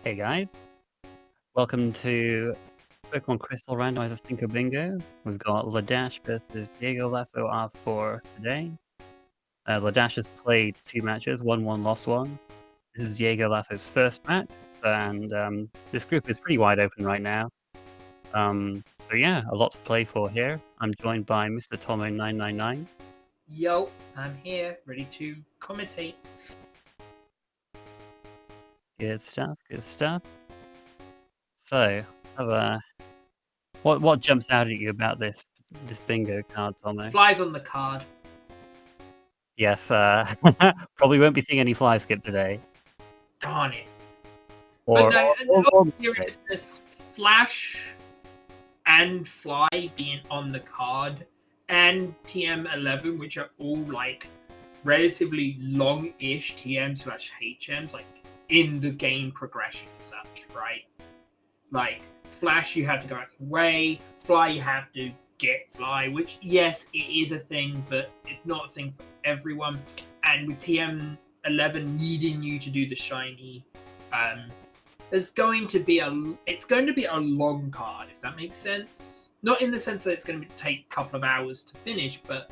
Hey guys, welcome to Pokemon Crystal Randomizer Cinco Bingo. We've got Ledash versus DiegolazoR4 today. Ledash has played 2 matches, won 1, lost 1. This is Diegolazo's first match, and this group is pretty wide open right now. So yeah, a lot to play for here. I'm joined by Mr. Tomo999. Yo, I'm here, ready to commentate. Good stuff, good stuff. So, what jumps out at you about this bingo card, Tomo? Flies on the card. Yes, probably won't be seeing any fly skip today. Darn it. Or, But no, or seriousness, Flash and Fly being on the card, and TM11, which are all like relatively long-ish TM/HMs, like in the game progression as such, right? Like Flash, you have to go out your way. Fly, you have to get Fly, which yes, it is a thing, but it's not a thing for everyone. And with TM11 needing you to do the shiny, it's going to be a long card, if that makes sense. Not in the sense that it's going to take a couple of hours to finish, but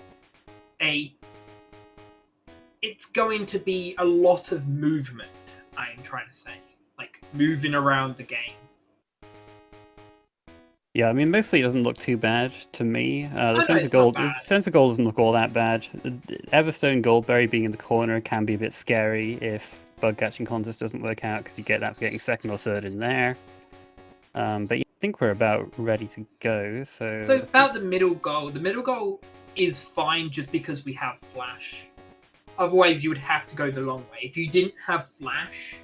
it's going to be a lot of movement. I am trying to say, like moving around the game. Yeah, I mean, mostly it doesn't look too bad to me. The Sense Gold doesn't look all that bad. Everstone Goldberry being in the corner can be a bit scary if Bug Catching Contest doesn't work out, because you get that for getting second or third in there. But yeah, I think we're about ready to go. So about the middle goal. The middle goal is fine just because we have Flash. Otherwise, you would have to go the long way. If you didn't have Flash,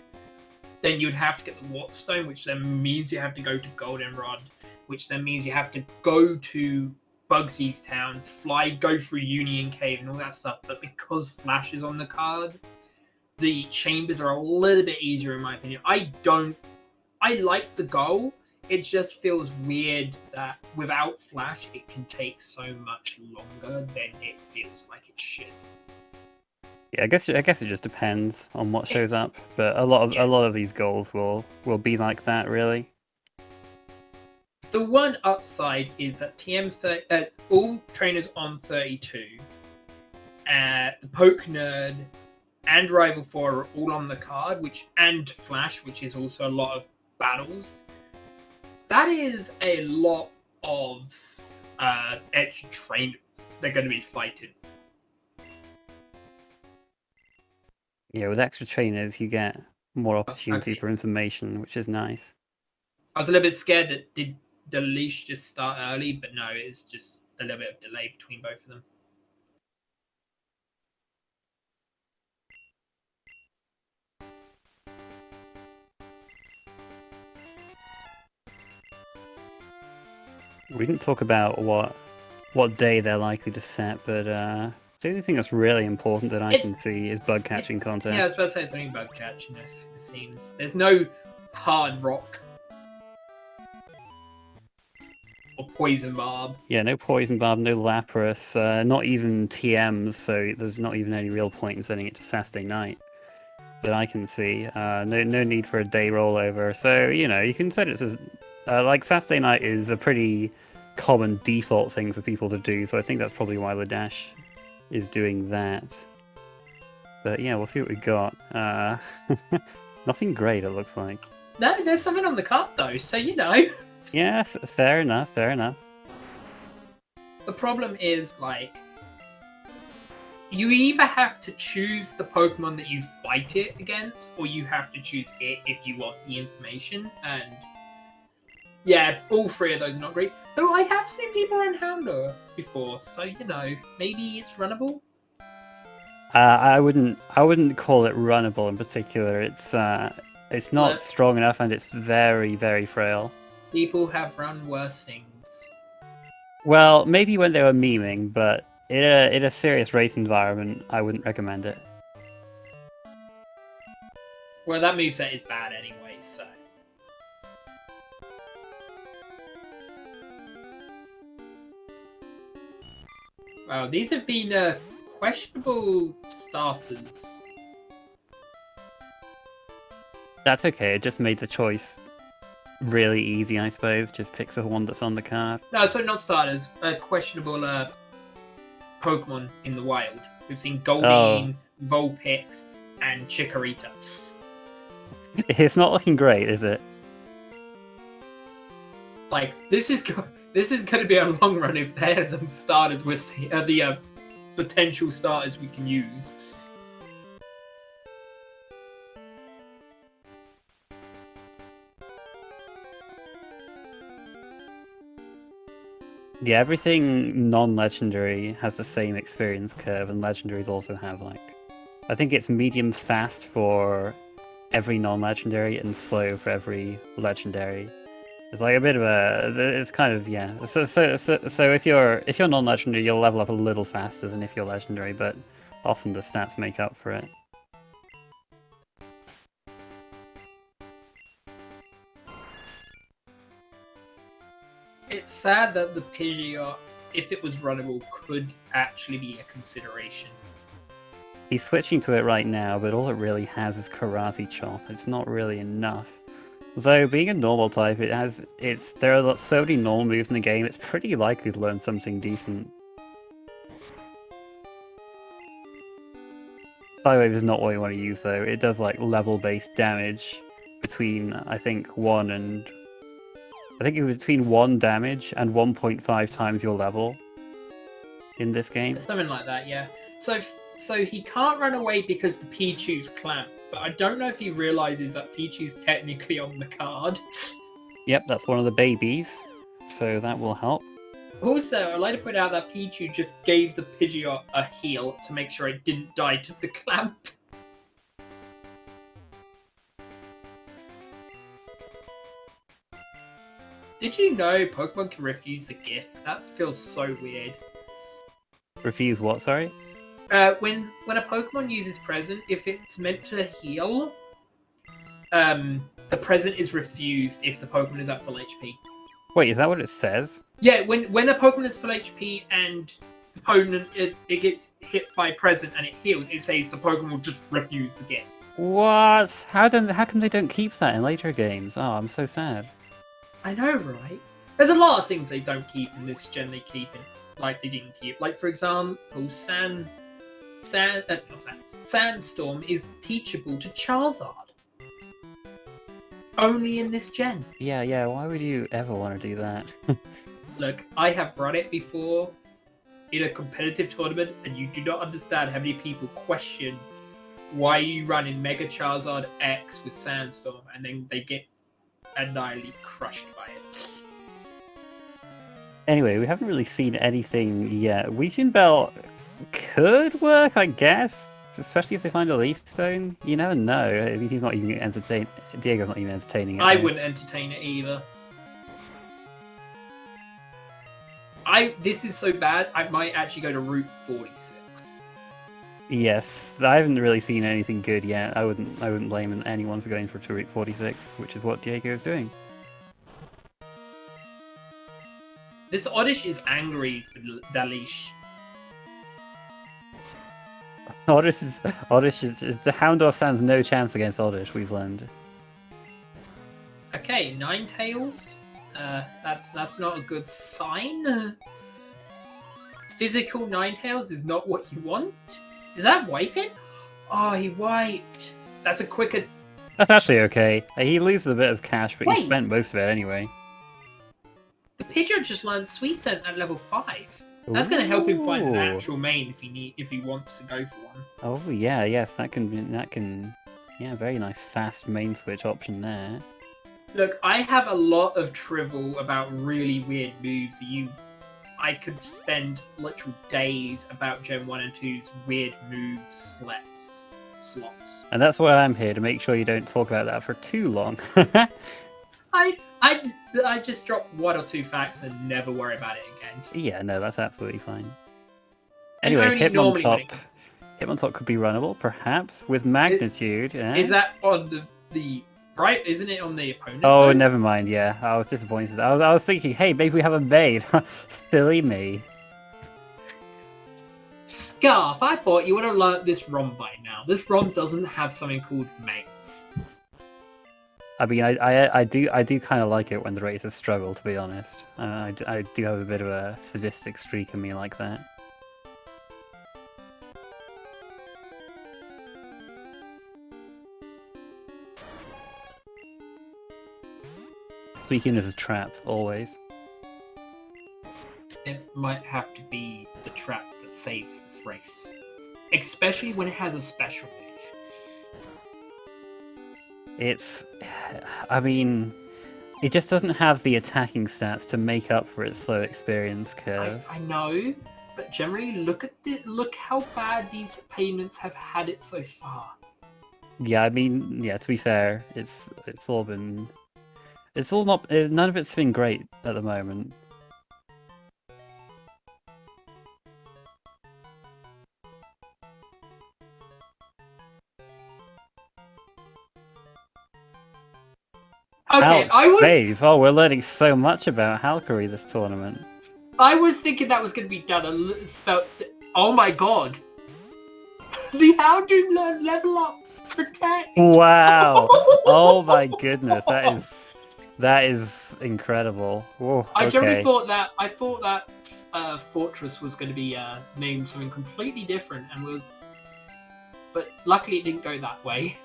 then you'd have to get the Waterstone, which then means you have to go to Goldenrod, which then means you have to go to Bugsy's town, go through Union Cave and all that stuff. But because Flash is on the card, the chambers are a little bit easier in my opinion. I like the goal. It just feels weird that without Flash, it can take so much longer than it feels like it should. Yeah, I guess it just depends on what shows up, but a lot of these goals will be like that, really. The one upside is that all trainers on 32, the Poke Nerd, and Rival 4 are all on the card, and Flash, which is also a lot of battles. That is a lot of extra trainers they're going to be fighting. Yeah, with extra trainers, you get more opportunity for information, which is nice. I was a little bit scared that did the leash just start early, but no, it's just a little bit of delay between both of them. We didn't talk about what day they're likely to set, but the only thing that's really important that I can see is Bug Catching Contest. Yeah, I was about to say it's only Bug Catching, it seems. There's no Hard Rock or Poison Barb. Yeah, no Poison Barb, no Lapras, not even TMs, so there's not even any real point in sending it to Saturday night that I can see. No need for a day rollover. So, you know, you can set it as like Saturday night is a pretty common default thing for people to do, so I think that's probably why Ledash is doing that. But yeah, we'll see what we got. Nothing great, it looks like. No, there's something on the card though, so you know. Yeah, fair enough, fair enough. The problem is, like, you either have to choose the Pokemon that you fight it against, or you have to choose it if you want the information, and yeah, all three of those are not great. Though I have seen people run Houndour before, so you know, maybe it's runnable. I wouldn't call it runnable in particular. It's not strong enough, and it's very, very frail. People have run worse things. Well, maybe when they were memeing, but in a serious race environment, I wouldn't recommend it. Well, that moveset is bad anyway, so. Wow, these have been questionable starters. That's okay. It just made the choice really easy, I suppose. Just pick the one that's on the card. No, so not starters. Questionable Pokemon in the wild. We've seen Goldeen, Vulpix, and Chikorita. It's not looking great, is it? Like, this is going to be a long run if they're the starters we're seeing, the potential starters we can use. Yeah, everything non-legendary has the same experience curve, and legendaries also have, like... I think it's medium fast for every non-legendary and slow for every legendary. It's like a bit of a... It's kind of, yeah. So if you're non-legendary, you'll level up a little faster than if you're legendary, but often the stats make up for it. It's sad that the Pidgeot, if it was runnable, could actually be a consideration. He's switching to it right now, but all it really has is Karate Chop. It's not really enough. Though, being a normal type, there are so many normal moves in the game, it's pretty likely to learn something decent. Psywave is not what you want to use, though. It does, like, level-based damage between, I think, 1 damage and 1.5 times your level in this game. Something like that, yeah. So he can't run away because the Pichu's clamped, but I don't know if he realizes that Pichu's technically on the card. Yep, that's one of the babies, so that will help. Also, I'd like to point out that Pichu just gave the Pidgeot a heal to make sure it didn't die to the clamp. Did you know Pokemon can refuse the gift? That feels so weird. Refuse what, sorry? When a Pokemon uses Present, if it's meant to heal, the Present is refused if the Pokemon is at full HP. Wait, is that what it says? Yeah, when a Pokemon is full HP and the opponent it gets hit by Present and it heals, it says the Pokemon will just refuse the gift. What? How come they don't keep that in later games? Oh, I'm so sad. I know, right? There's a lot of things they don't keep in this gen they keep in, like they didn't keep. Like, for example, Sandstorm is teachable to Charizard. Only in this gen. Yeah, why would you ever want to do that? Look, I have run it before in a competitive tournament, and you do not understand how many people question why you run in Mega Charizard X with Sandstorm, and then they get annihilated, crushed by it. Anyway, we haven't really seen anything yet. Weekend Belt could work, I guess. Especially if they find a Leaf Stone. You never know. I mean, he's not even entertaining. Diego's not even entertaining it. I wouldn't entertain it either. This is so bad, I might actually go to Route 46. Yes, I haven't really seen anything good yet. I wouldn't blame anyone for going for Route 46, which is what Diego is doing. This Oddish is angry for Dalish. Oddish is the Houndour stands no chance against Oddish. We've learned. Okay, Ninetales. That's not a good sign. Physical Ninetales is not what you want. Does that wipe it? Oh, he wiped. That's a quicker. That's actually okay. He loses a bit of cash, but Wait. he spent most of it anyway. The Pidgeot just learned Sweet Scent at level 5. That's going to help him find an actual main if he wants to go for one. Oh yeah, yes, that can. Yeah, very nice fast main switch option there. Look, I have a lot of trivial about really weird moves. I could spend literal days about Gen 1 and 2's weird move slots. And that's why I'm here, to make sure you don't talk about that for too long. I just drop 1 or 2 facts and never worry about it again. Yeah, no, that's absolutely fine. And Anyway, only Hitmontop. normally Hitmontop could be runnable, perhaps, with magnitude. Is that on the right? Isn't it on the opponent? Oh, mode? never mind. Yeah, I was disappointed. I was thinking, hey, maybe we have a maid. Silly me. Scarf, I thought you would have learnt this ROM by now. This ROM doesn't have something called mates. I mean, I do kind of like it when the racers struggle, to be honest. I do have a bit of a sadistic streak in me like that. Suicune is a trap, always. It might have to be the trap that saves this race. Especially when it has a special move. I mean, it just doesn't have the attacking stats to make up for its slow experience curve. I know, but generally look how bad these payments have had it so far. Yeah, I mean, yeah, to be fair, it's all been... It's all not... None of it's been great at the moment. Okay, Save. Oh, we're learning so much about Halkery this tournament. I was thinking that was going to be done spelled. Oh my god! The Houndoom level up protect. Wow! Oh my goodness, that is incredible. Whoa, I okay. generally thought that Fortress was going to be named something completely different, but luckily it didn't go that way.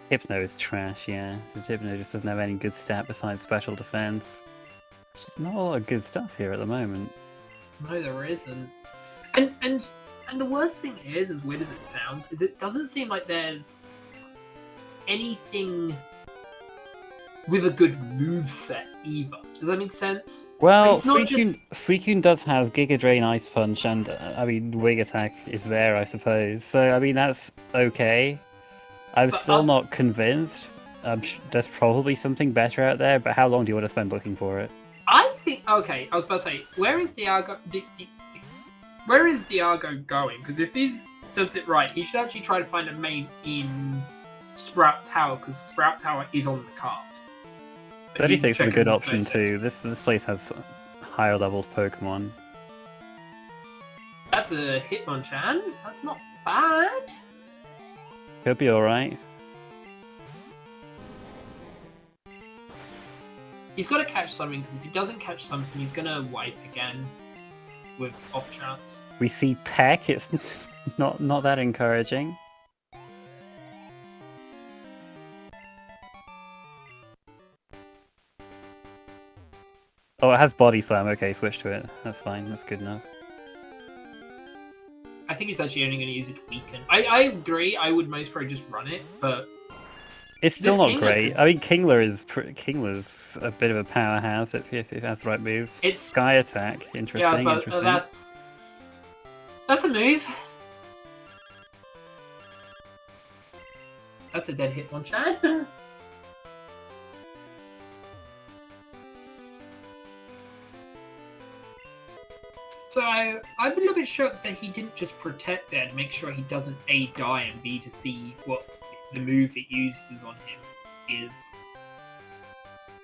Hypno is trash, yeah. Hypno just doesn't have any good stat besides special defense. It's just not a lot of good stuff here at the moment. No, there isn't. And the worst thing is, as weird as it sounds, is it doesn't seem like there's anything with a good moveset either. Does that make sense? Well, like, Suicune does have Giga Drain, Ice Punch, and I mean, Wing Attack is there, I suppose. So, I mean, that's okay. I'm still not convinced. There's probably something better out there, but how long do you want to spend looking for it? I think... Okay, I was about to say, where is Diago going? Because if he does it right, he should actually try to find a main in Sprout Tower, because Sprout Tower is on the card. 36 is a good option too. This place has higher leveled Pokemon. That's a Hitmonchan. That's not bad. Could be alright. He's got to catch something, because if he doesn't catch something, he's going to wipe again with off chance. We see Peck. It's not that encouraging. Oh, it has Body Slam. Okay, switch to it. That's fine. That's good enough. I think he's actually only going to use it to weaken. I agree. I would most probably just run it, but it's still not great. I mean, Kingler's a bit of a powerhouse if it has the right moves. It's Sky Attack. Interesting. Yeah, interesting. That's a move. That's a dead Hitmonchan. So I'm a little bit shocked that he didn't just protect there to make sure he doesn't A, die, and B, to see what the move it uses on him is.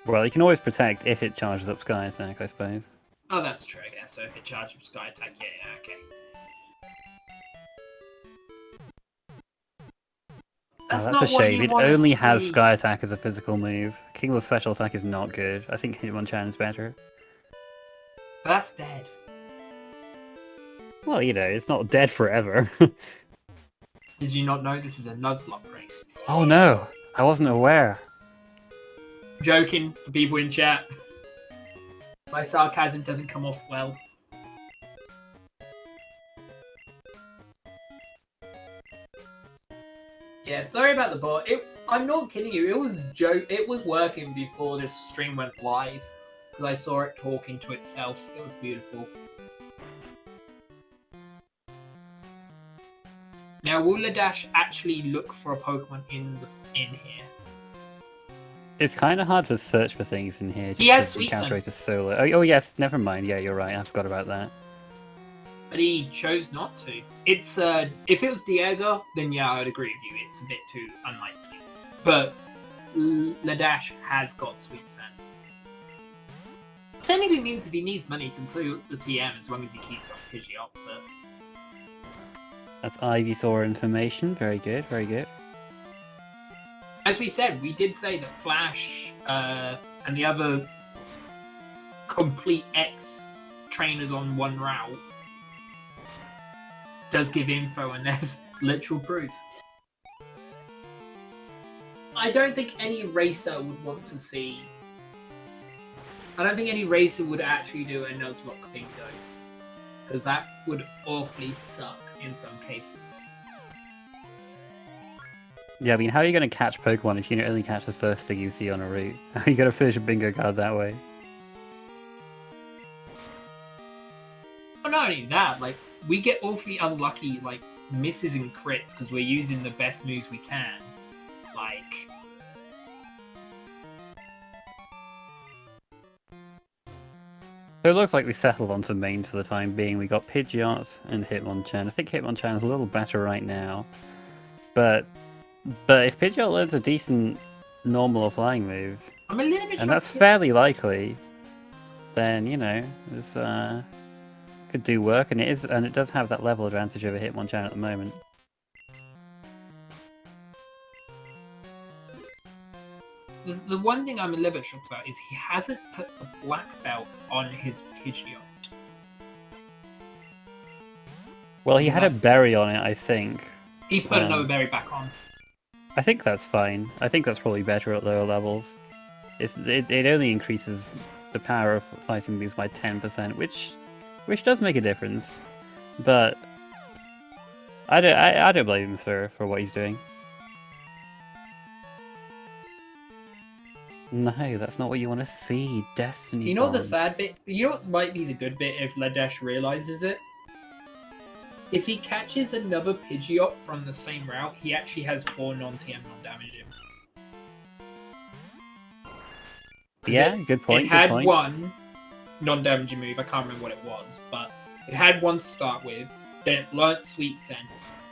Well, you can always protect if it charges up Sky Attack, I suppose. Oh, that's true, I guess. So if it charges up Sky Attack, yeah, okay. That's a shame. It only has Sky Attack as a physical move. Kingler's special attack is not good. I think Hitmonchan is better. But that's dead. Well, you know, it's not dead forever. Did you not know this is a Nuzlocke race? Oh no, I wasn't aware. Joking for people in chat. My sarcasm doesn't come off well. Yeah, sorry about the bot. I'm not kidding you. It was working before this stream went live because I saw it talking to itself. It was beautiful. Now, will Ledash actually look for a Pokemon in here? It's kind of hard to search for things in here. He has Sweet Sun. Rate is so low. Oh yes, never mind. Yeah, you're right. I forgot about that. But he chose not to. It's if it was Diego, then yeah, I would agree with you. It's a bit too unlikely. But Ledash has got Sweet Sun. technically means if he needs money, he can sue the TM as long as he keeps on Pidgeot, but... That's Ivysaur information. Very good, very good. As we said, we did say that Flash and the other complete X trainers on one route does give info, and there's literal proof. I don't think any racer would want to see... I don't think any racer would actually do a Nuzlocke bingo, because that would awfully suck in some cases. Yeah, I mean, how are you going to catch Pokemon if you only catch the first thing you see on a route? How are you going to finish a bingo card that way? Well, not only that, like, we get awfully unlucky, like, misses and crits because we're using the best moves we can. Like... So it looks like we settled on some mains for the time being. We got Pidgeot and Hitmonchan. I think Hitmonchan is a little better right now. But if Pidgeot learns a decent normal or flying move, I'm a little bit and that's fairly likely, then, you know, this could do work, and it does have that level advantage over Hitmonchan at the moment. The one thing I'm a little bit shocked about is he hasn't put the black belt on his Pidgeot. Well, he had a berry on it, I think. He put another berry back on. I think that's fine. I think that's probably better at lower levels. It only increases the power of fighting moves by 10%, which does make a difference. But I don't blame him for what he's doing. No, that's not what you want to see. Destiny. You know Bond. the sad bit? You know what might be the good bit if Ledash realizes it? If he catches another Pidgeot from the same route, he actually has 4 non-TM non-damaging. Yeah, good point. It had one non-damaging move, I can't remember what it was, but it had one to start with, then it learnt Sweet Scent,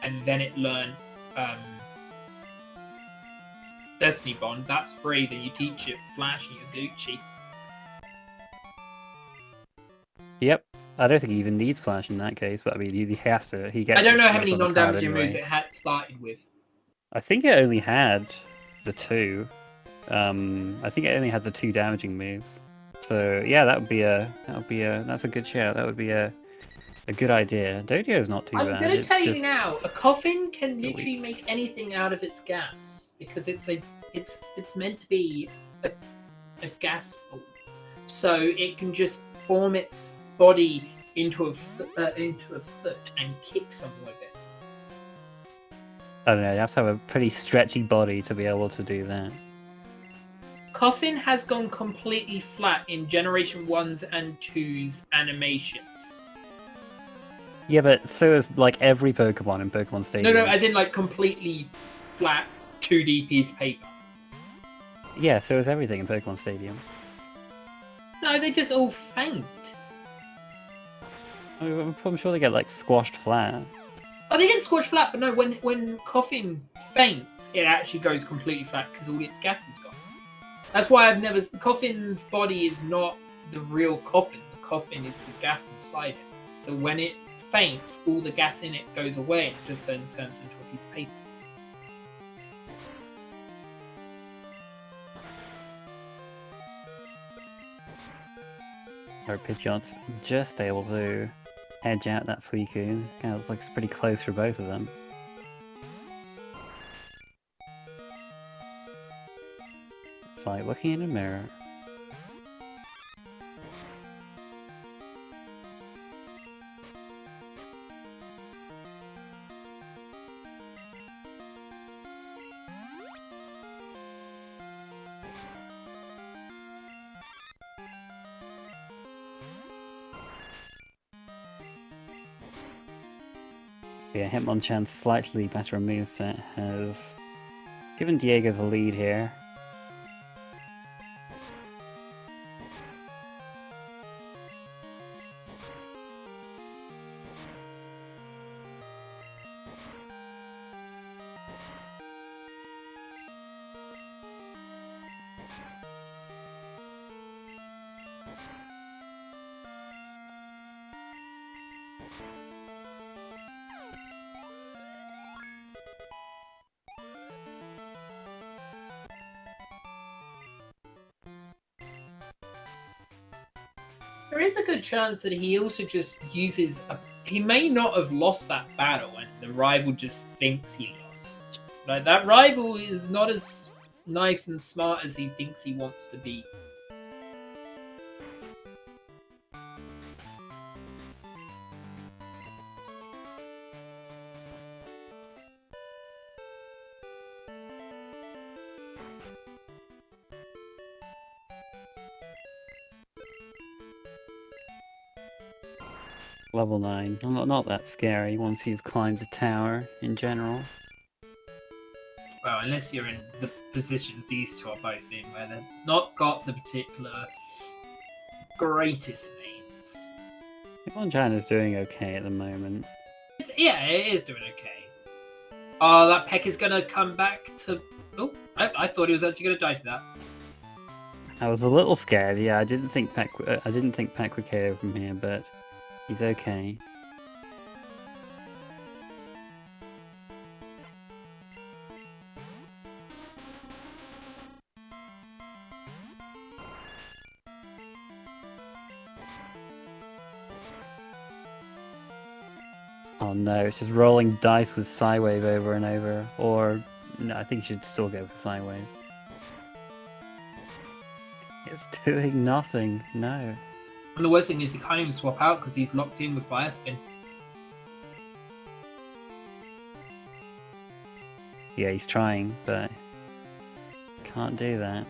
and then it learnt Destiny Bond. That's free, then you teach it Flash and you're Gucci. Yep. I don't think he even needs Flash in that case, but I mean, he has to. He gets. I don't know how many non-damaging moves it had started with. I think it only had the 2. I think it only had the 2 damaging moves. So yeah, that's a good shout. That would be a good idea. Dodio's not too bad. I'm gonna tell you now, a coffin can literally make anything out of its gas because it's meant to be a gas ball, so it can just form its body into a foot and kick someone with it. I don't know. You have to have a pretty stretchy body to be able to do that. Coffin has gone completely flat in Generation 1's and 2's animations. Yeah, but so is like every Pokemon in Pokemon Stadium. No, as in like completely flat 2D piece of paper. Yeah, so is everything in Pokemon Stadium. No, they just all faint. I'm sure they get like squashed flat. Oh, they get squashed flat, but no, when Coffin faints, it actually goes completely flat because all its gas is gone. That's why Coffin's body is not the real Coffin. The Coffin is the gas inside it. So when it faints, all the gas in it goes away and it just then turns into a piece of paper. Our Pidgeot's just able to edge out that Suicune. Kind of looks like it's pretty close for both of them. It's like looking in a mirror. Yeah, Hitmonchan's slightly better moveset has given Diego the lead here. There is a good chance that he also just uses a... He may not have lost that battle and the rival just thinks he lost. Like, that rival is not as nice and smart as he thinks he wants to be. Level 9. Not that scary once you've climbed the tower in general. Well, unless you're in the positions these two are both in, where they've not got the particular greatest means. Hitmonchan is doing okay at the moment. Yeah, it is doing okay. Oh, that Peck is going to come back to... Oh, I thought he was actually going to die to that. I was a little scared. Yeah, I didn't think Peck would KO from here, but he's okay. Oh no, it's just rolling dice with Psywave over and over. Or, no, I think you should still go for Psywave. It's doing nothing, no. And the worst thing is he can't even swap out because he's locked in with Fire Spin. Yeah, he's trying, but can't do that.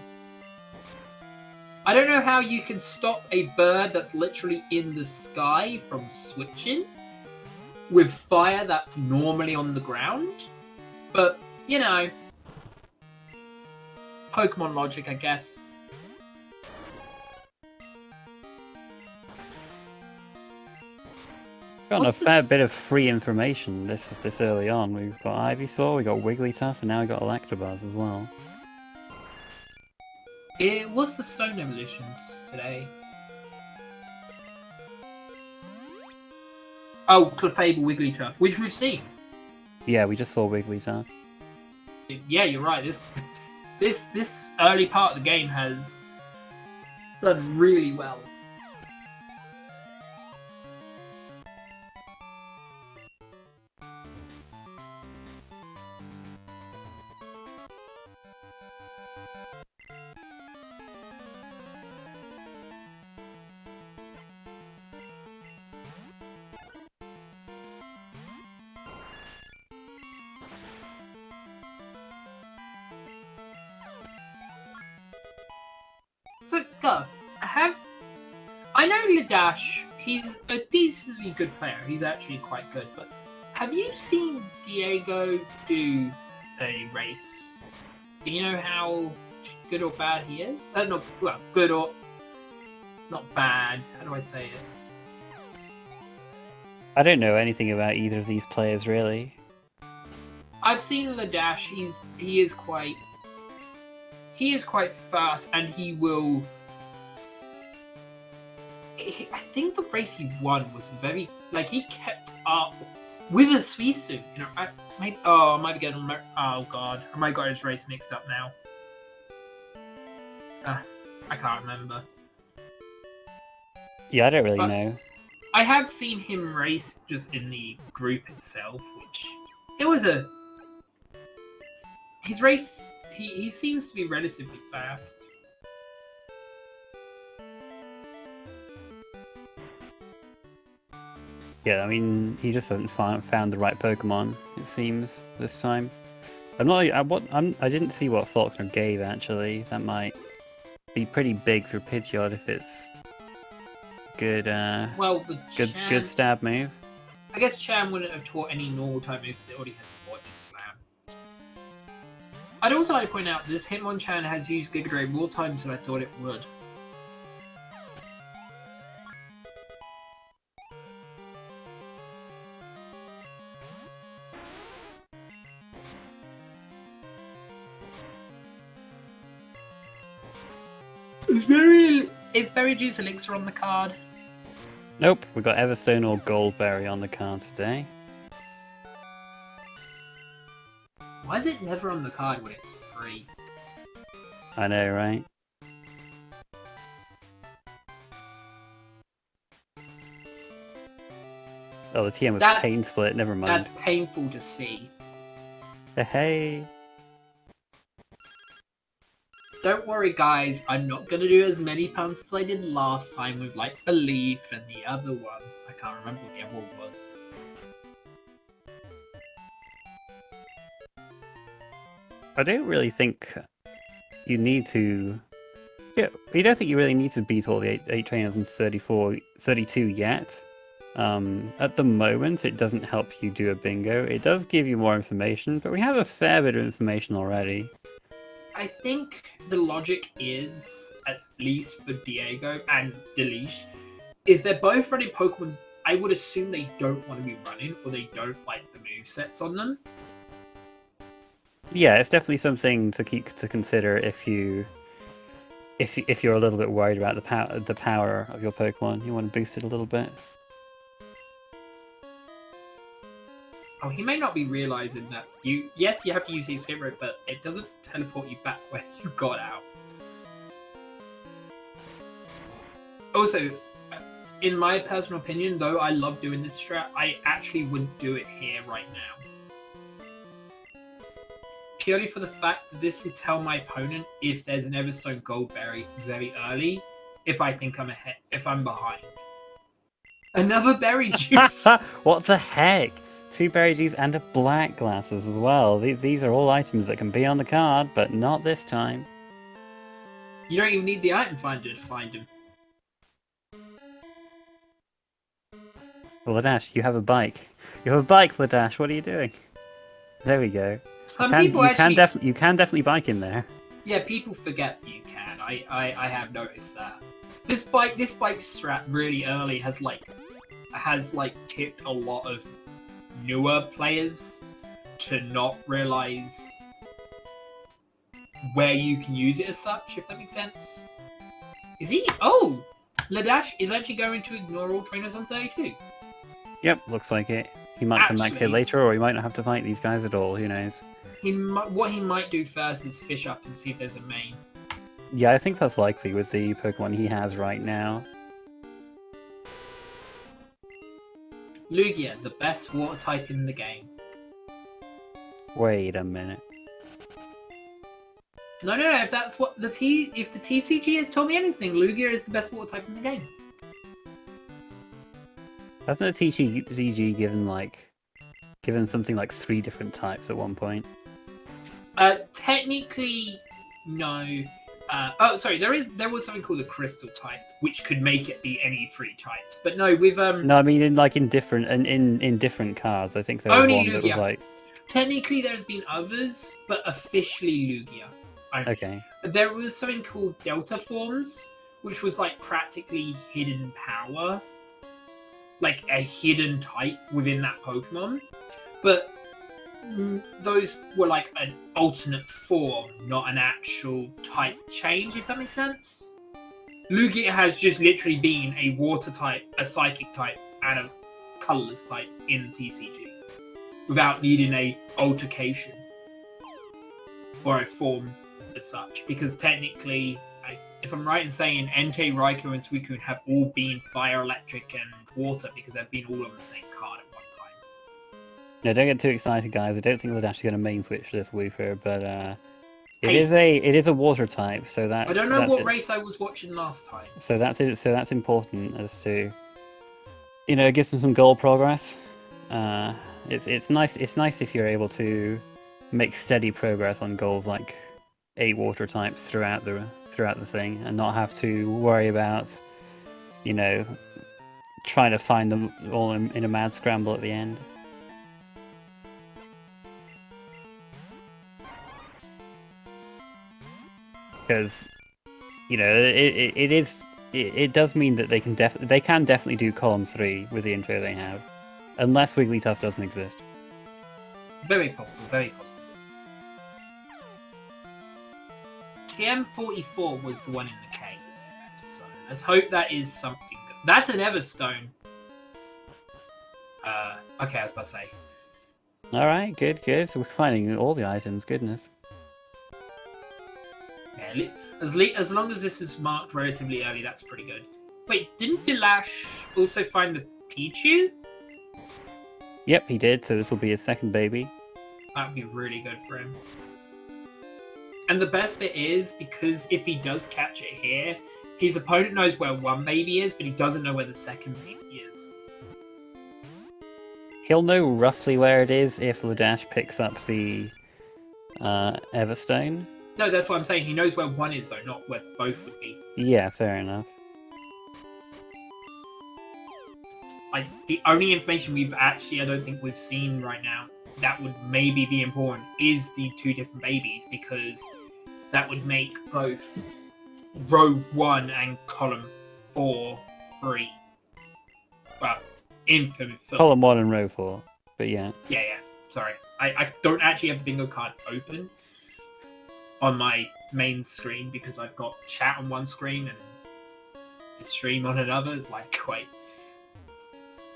I don't know how you can stop a bird that's literally in the sky from switching with fire that's normally on the ground. But, you know, Pokemon logic, I guess. Got a fair bit of free information this early on. We've got Ivysaur, we got Wigglytuff, and now we got Electabuzz as well. It was the Stone Evolutions today. Oh, Clefable, Wigglytuff, which we've seen. Yeah, we just saw Wigglytuff. Yeah, you're right. This early part of the game has done really well. So, Gus, I know Ledash, he's a decently good player. He's actually quite good, but have you seen Diego do a race? Do you know how good or bad he is? No, well, good or not bad. How do I say it? I don't know anything about either of these players, really. I've seen Ledash. He is quite fast, and he will... I think the race he won was very... Like, he kept up with a Suisu. You know, I might be getting... Oh, God. I might got his race mixed up now. I can't remember. Yeah, I don't really know. I have seen him race just in the group itself, which... It was a... His race... He seems to be relatively fast. Yeah, I mean, he just hasn't found the right Pokemon, it seems, this time. I didn't see what Faulkner gave, actually. That might be pretty big for Pidgeot if it's good, well, good stab move. I guess Cham wouldn't have taught any normal type moves, they already had the Body Slam. I'd also like to point out this Hitmonchan has used Giga Drain more times than I thought it would. It's Berry Juice Elixir on the card. Nope, we got Everstone or Goldberry on the card today. Why is it never on the card when it's free? I know, right? Oh, the TM was Pain Split, never mind. That's painful to see. Hey. Don't worry, guys. I'm not going to do as many puns as I did last time with, like, Belief and the other one. I can't remember what the other one was. I don't really think you need to... Yeah, you don't think you really need to beat all the 8 trainers in 32 yet. At the moment, it doesn't help you do a bingo. It does give you more information, but we have a fair bit of information already. I think the logic is, at least for Diego and Ledash, is they're both running Pokemon. I would assume they don't want to be running, or they don't like the movesets on them. Yeah, it's definitely something to consider if you're a little bit worried about the power of your Pokemon. You want to boost it a little bit. Oh, he may not be realizing that you have to use the escape rope, but it doesn't teleport you back where you got out. Also, in my personal opinion, though I love doing this strat, I actually wouldn't do it here right now. Purely for the fact that this will tell my opponent if there's an Everstone Goldberry very early, if I think I'm ahead, if I'm behind. Another berry juice! What the heck? 2 berry juice and a black glasses as well. These are all items that can be on the card, but not this time. You don't even need the item finder to find them. Well, Ledash, you have a bike. You have a bike, Ledash. What are you doing? There we go. You can definitely bike in there. Yeah, people forget that you can. I have noticed that. This bike strat really early has tipped a lot of newer players to not realize where you can use it as such, if that makes sense. Is he? Oh! Ledash is actually going to ignore all trainers on 32. Yep, looks like it. He might come back here later, or he might not have to fight these guys at all, who knows. What he might do first is fish up and see if there's a main. Yeah, I think that's likely with the Pokemon he has right now. Lugia, the best water type in the game. Wait a minute. No, if that's what if the TCG has told me anything, Lugia is the best water type in the game. Hasn't the TCG given something like 3 different types at one point? Technically, no. Sorry, there was something called a crystal type, which could make it be any 3 types. But no, with No, I mean in different cards. I think there was only one Lugia. that was like. Technically, there's been others, but officially Lugia. Okay. There was something called Delta Forms, which was like practically hidden power, like a hidden type within that Pokemon. But those were like an alternate form, not an actual type change, if that makes sense. Lugia has just literally been a water type, a psychic type, and a colorless type in TCG, without needing a altercation or a form as such. Because technically, if I'm right in saying Entei, Raikou, and Suicune have all been fire, electric, and water because they've been all on the same card at one time. No, don't get too excited, guys. I don't think Ledash is going to main switch this Wooper, but it is a water type, so that's. I don't know what race I was watching last time. So that's it. So that's important as to, it gives them some goal progress. It's nice. It's nice if you're able to make steady progress on goals like 8 water types throughout the thing, and not have to worry about, trying to find them all in a mad scramble at the end. Because, it does mean that they can definitely do column 3 with the info they have, unless Wigglytuff doesn't exist. Very possible, very possible. TM44 was the one in the cave, so let's hope that is something good. That's an Everstone. Okay, I was about to say. Alright, good, good. So we're finding all the items, goodness. Yeah, as long as this is marked relatively early, that's pretty good. Wait, didn't Ledash also find the Pichu? Yep, he did, so this will be his second baby. That'd be really good for him. And the best bit is, because if he does catch it here, his opponent knows where one baby is, but he doesn't know where the second baby is. He'll know roughly where it is if Ledash picks up the Everstone. No, that's what I'm saying. He knows where one is, though, not where both would be. Yeah, fair enough. Like, the only information we've actually, I don't think we've seen right now that would maybe be important is the two different babies, because that would make both row 1 and column 4 free. Well, infinite film. Column 1 and row 4, but yeah. Yeah. Sorry. I don't actually have the bingo card open on my main screen because I've got chat on one screen and the stream on another. Is like quite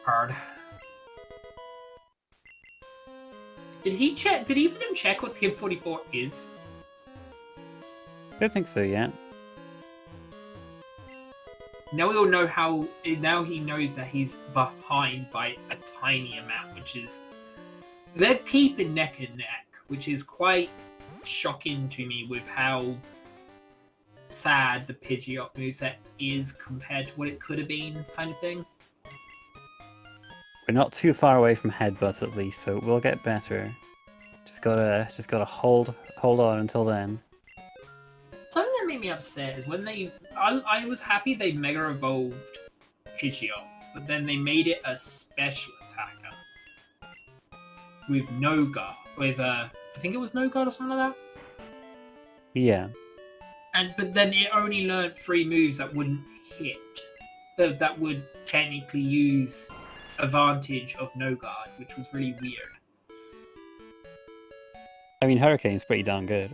hard. Did he check? Did either of them check what Tier 44 is? I don't think so yet. Now we all know how. Now he knows that he's behind by a tiny amount, which is they're keeping neck and neck, which is quite shocking to me with how sad the Pidgeot moveset is compared to what it could have been, kind of thing. We're not too far away from Headbutt at least, so it will get better. Just gotta hold on until then. Something that made me upset is when I was happy they Mega Evolved Pidgeot, but then they made it a special attacker with no guard, I think it was no guard or something like that. Yeah. But then it only learned 3 moves that wouldn't hit, that would technically use advantage of no guard, which was really weird. I mean, Hurricane's pretty darn good.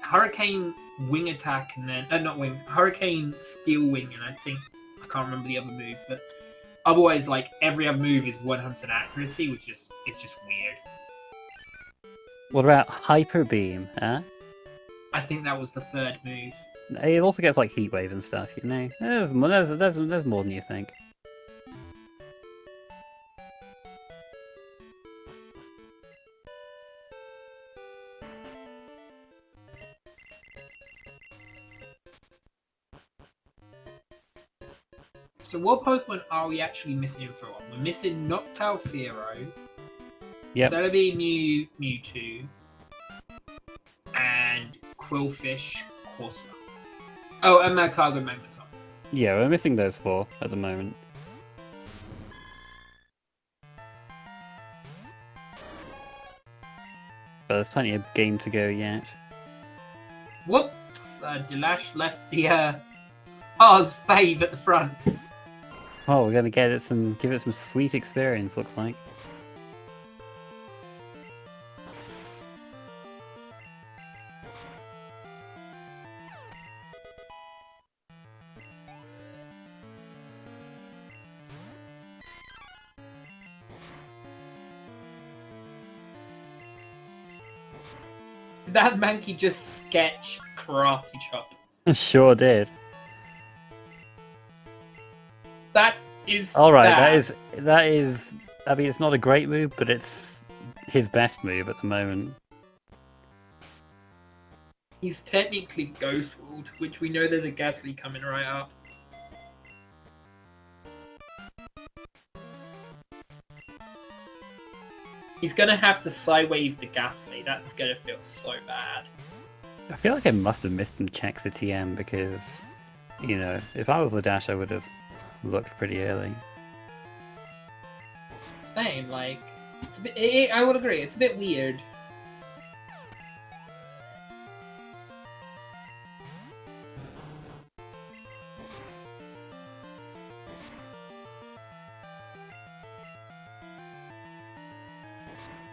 Hurricane wing attack and then not wing, Hurricane steel wing, and I can't remember the other move, but otherwise, like every other move is 100% accuracy, which is just weird. What about Hyper Beam? Huh? I think that was the 3rd move. It also gets like Heat Wave and stuff, you know. There's more than you think. So what Pokemon are we actually missing info on? We're missing Noctowl Fearow, Celebi Mewtwo, and Quillfish Corsola. Oh, and Magcargo Magneton. Yeah, we're missing those 4 at the moment. But there's plenty of game to go yet. Whoops! Ledash left the Oz fave at the front. Oh, we're gonna give it some sweet experience, looks like. Did that Mankey just sketch Karate Chop? Sure did. That is alright, that is I mean, it's not a great move, but it's his best move at the moment. He's technically Ghost Ruled, which we know there's a Ghastly coming right up. He's gonna have to Psywave the Ghastly. That's gonna feel so bad. I feel like I must have missed him check the TM because, you know, if I was Ledash, I would have looked pretty early. Same, like, it's a bit, I would agree, it's a bit weird.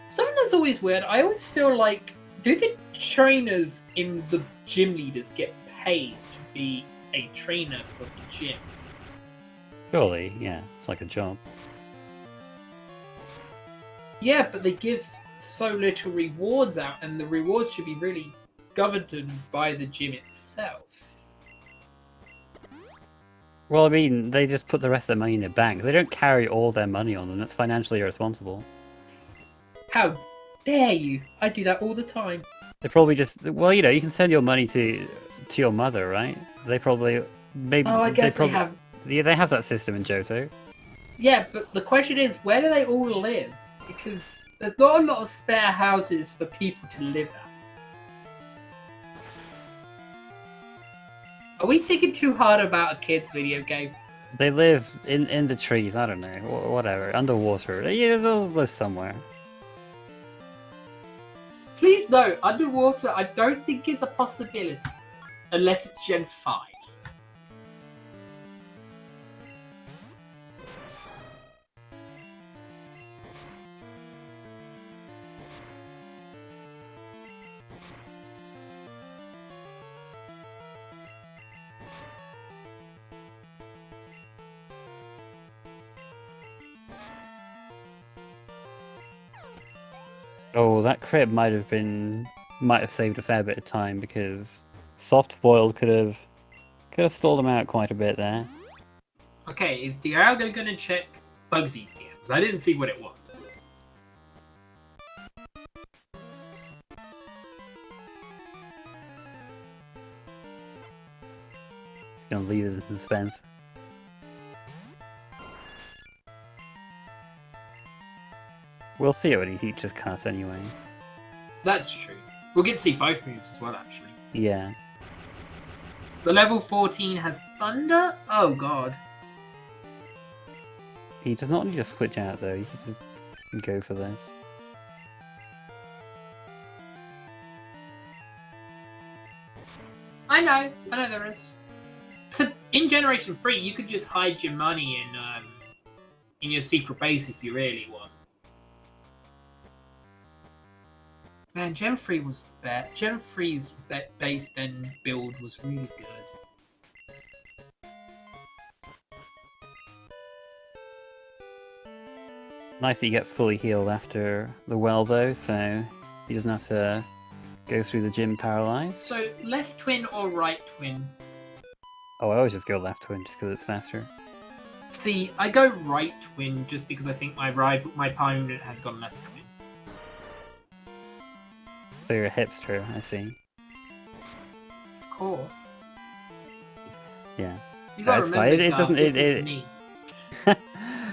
Something that's always weird, I always feel like, do the trainers in the gym leaders get paid to be a trainer for the gym? Surely, yeah, it's like a job. Yeah, but they give so little rewards out, and the rewards should be really governed by the gym itself. Well, I mean, they just put the rest of their money in a bank. They don't carry all their money on them. That's financially irresponsible. How dare you? I do that all the time. They probably just, well, you know, you can send your money to your mother, right? They probably, maybe, Oh, I guess they probably, have. yeah, they have that system in Johto. Yeah, but the question is, where do they all live? Because there's not a lot of spare houses for people to live at. Are we thinking too hard about a kid's video game? They live in the trees. I don't know, whatever, underwater. Yeah, they'll live somewhere. Please no, underwater I don't think is a possibility. Unless it's Gen 5. Oh, that crit might have saved a fair bit of time because soft boiled could have stalled them out quite a bit there. Okay, is Diago gonna check Bugsy's TMs? I didn't see what it was. It's gonna leave us in suspense. We'll see it when he teaches cut anyway. That's true. We'll get to see both moves as well, actually. Yeah. The level 14 has Thunder? Oh god. He does not need to switch out though, he can just go for this. I know there is. In Generation 3, you could just hide your money in your secret base if you really want. Man, Gen 3 was that. Gen 3's base then build was really good. Nice that you get fully healed after the well though, so he doesn't have to go through the gym paralyzed. So, left twin or right twin? Oh, I always just go left twin just because it's faster. See, I go right twin just because I think my opponent has gone left twin. So you're a hipster, I see. Of course. Yeah. You gotta That's remember, fine. It Garth, doesn't. this is me.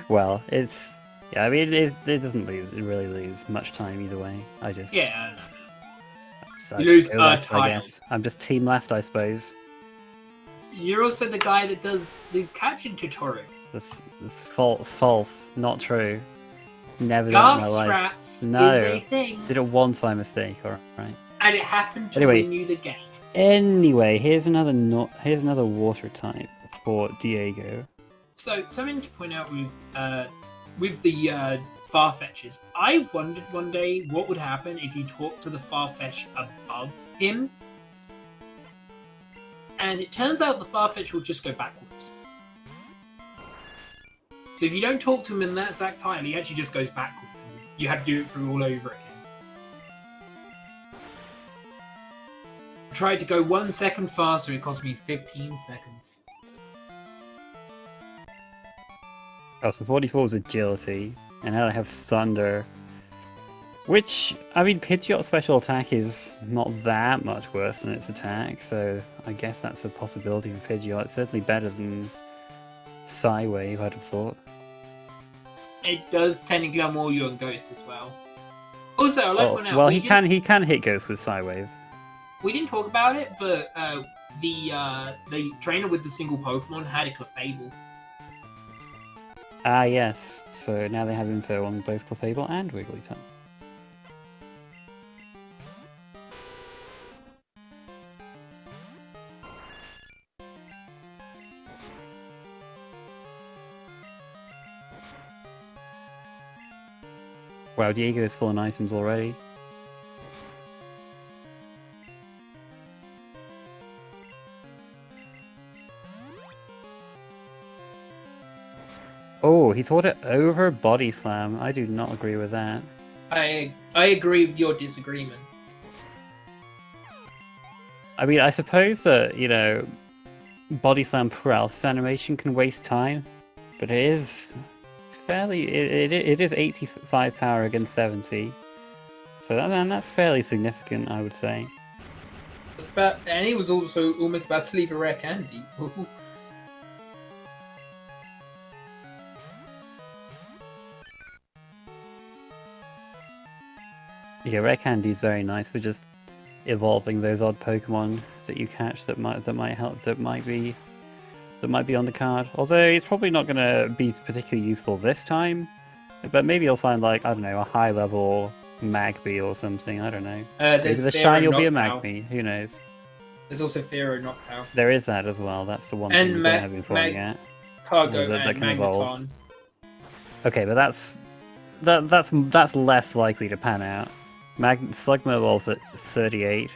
Well, it's. Yeah, I mean, it doesn't really lose much time either way. I just. Yeah, I know. So You lose go left, I title. guess. I'm just team left, I suppose. You're also the guy that does the catching tutorial. This false, not true. Never done it in my life. Garth strats No. is a thing. Did it once by mistake, alright. And it happened to Anyway. win you the game. Anyway, here's another water type for Diego. So, something to point out with the Farfetches. I wondered one day what would happen if you talked to the Farfetch above him. And it turns out the Farfetch will just go backwards. So if you don't talk to him in that exact time, he actually just goes backwards. And you have to do it through all over again. I tried to go 1 second faster, it cost me 15 seconds. Oh, so 44 was agility, and now they have thunder. Which, I mean, Pidgeot's special attack is not that much worse than its attack, so I guess that's a possibility for Pidgeot. It's certainly better than Psywave, I'd have thought. It does technically armor you on Ghost as well. Also, I like one out. Well, he can hit Ghost with Psywave. We didn't talk about it, but the trainer with the single Pokemon had a Clefable. Ah, yes. So now they have info on both Clefable and Wigglytuff. Wow, Diego is full on items already. Oh, he taught it over Body Slam. I do not agree with that. I agree with your disagreement. I mean, I suppose that, you know, Body Slam paralysis animation can waste time, but it is fairly... It is 85 power against 70. So that's fairly significant, I would say. And he was also almost about to leave a rare candy. Yeah, rare candy is very nice for just evolving those odd Pokemon that you catch that might help, that might be on the card. Although it's probably not going to be particularly useful this time, but maybe you'll find, like, I don't know, a high level Magby or something. I don't know. Maybe the shiny will be a Magby. Who knows? There's also Fearow Noctowl. There is that as well. That's the one thing we don't have Info yet. Cargo that and can evolve. Magneton. Okay, but that's less likely to pan out. Slugma evolves at 38.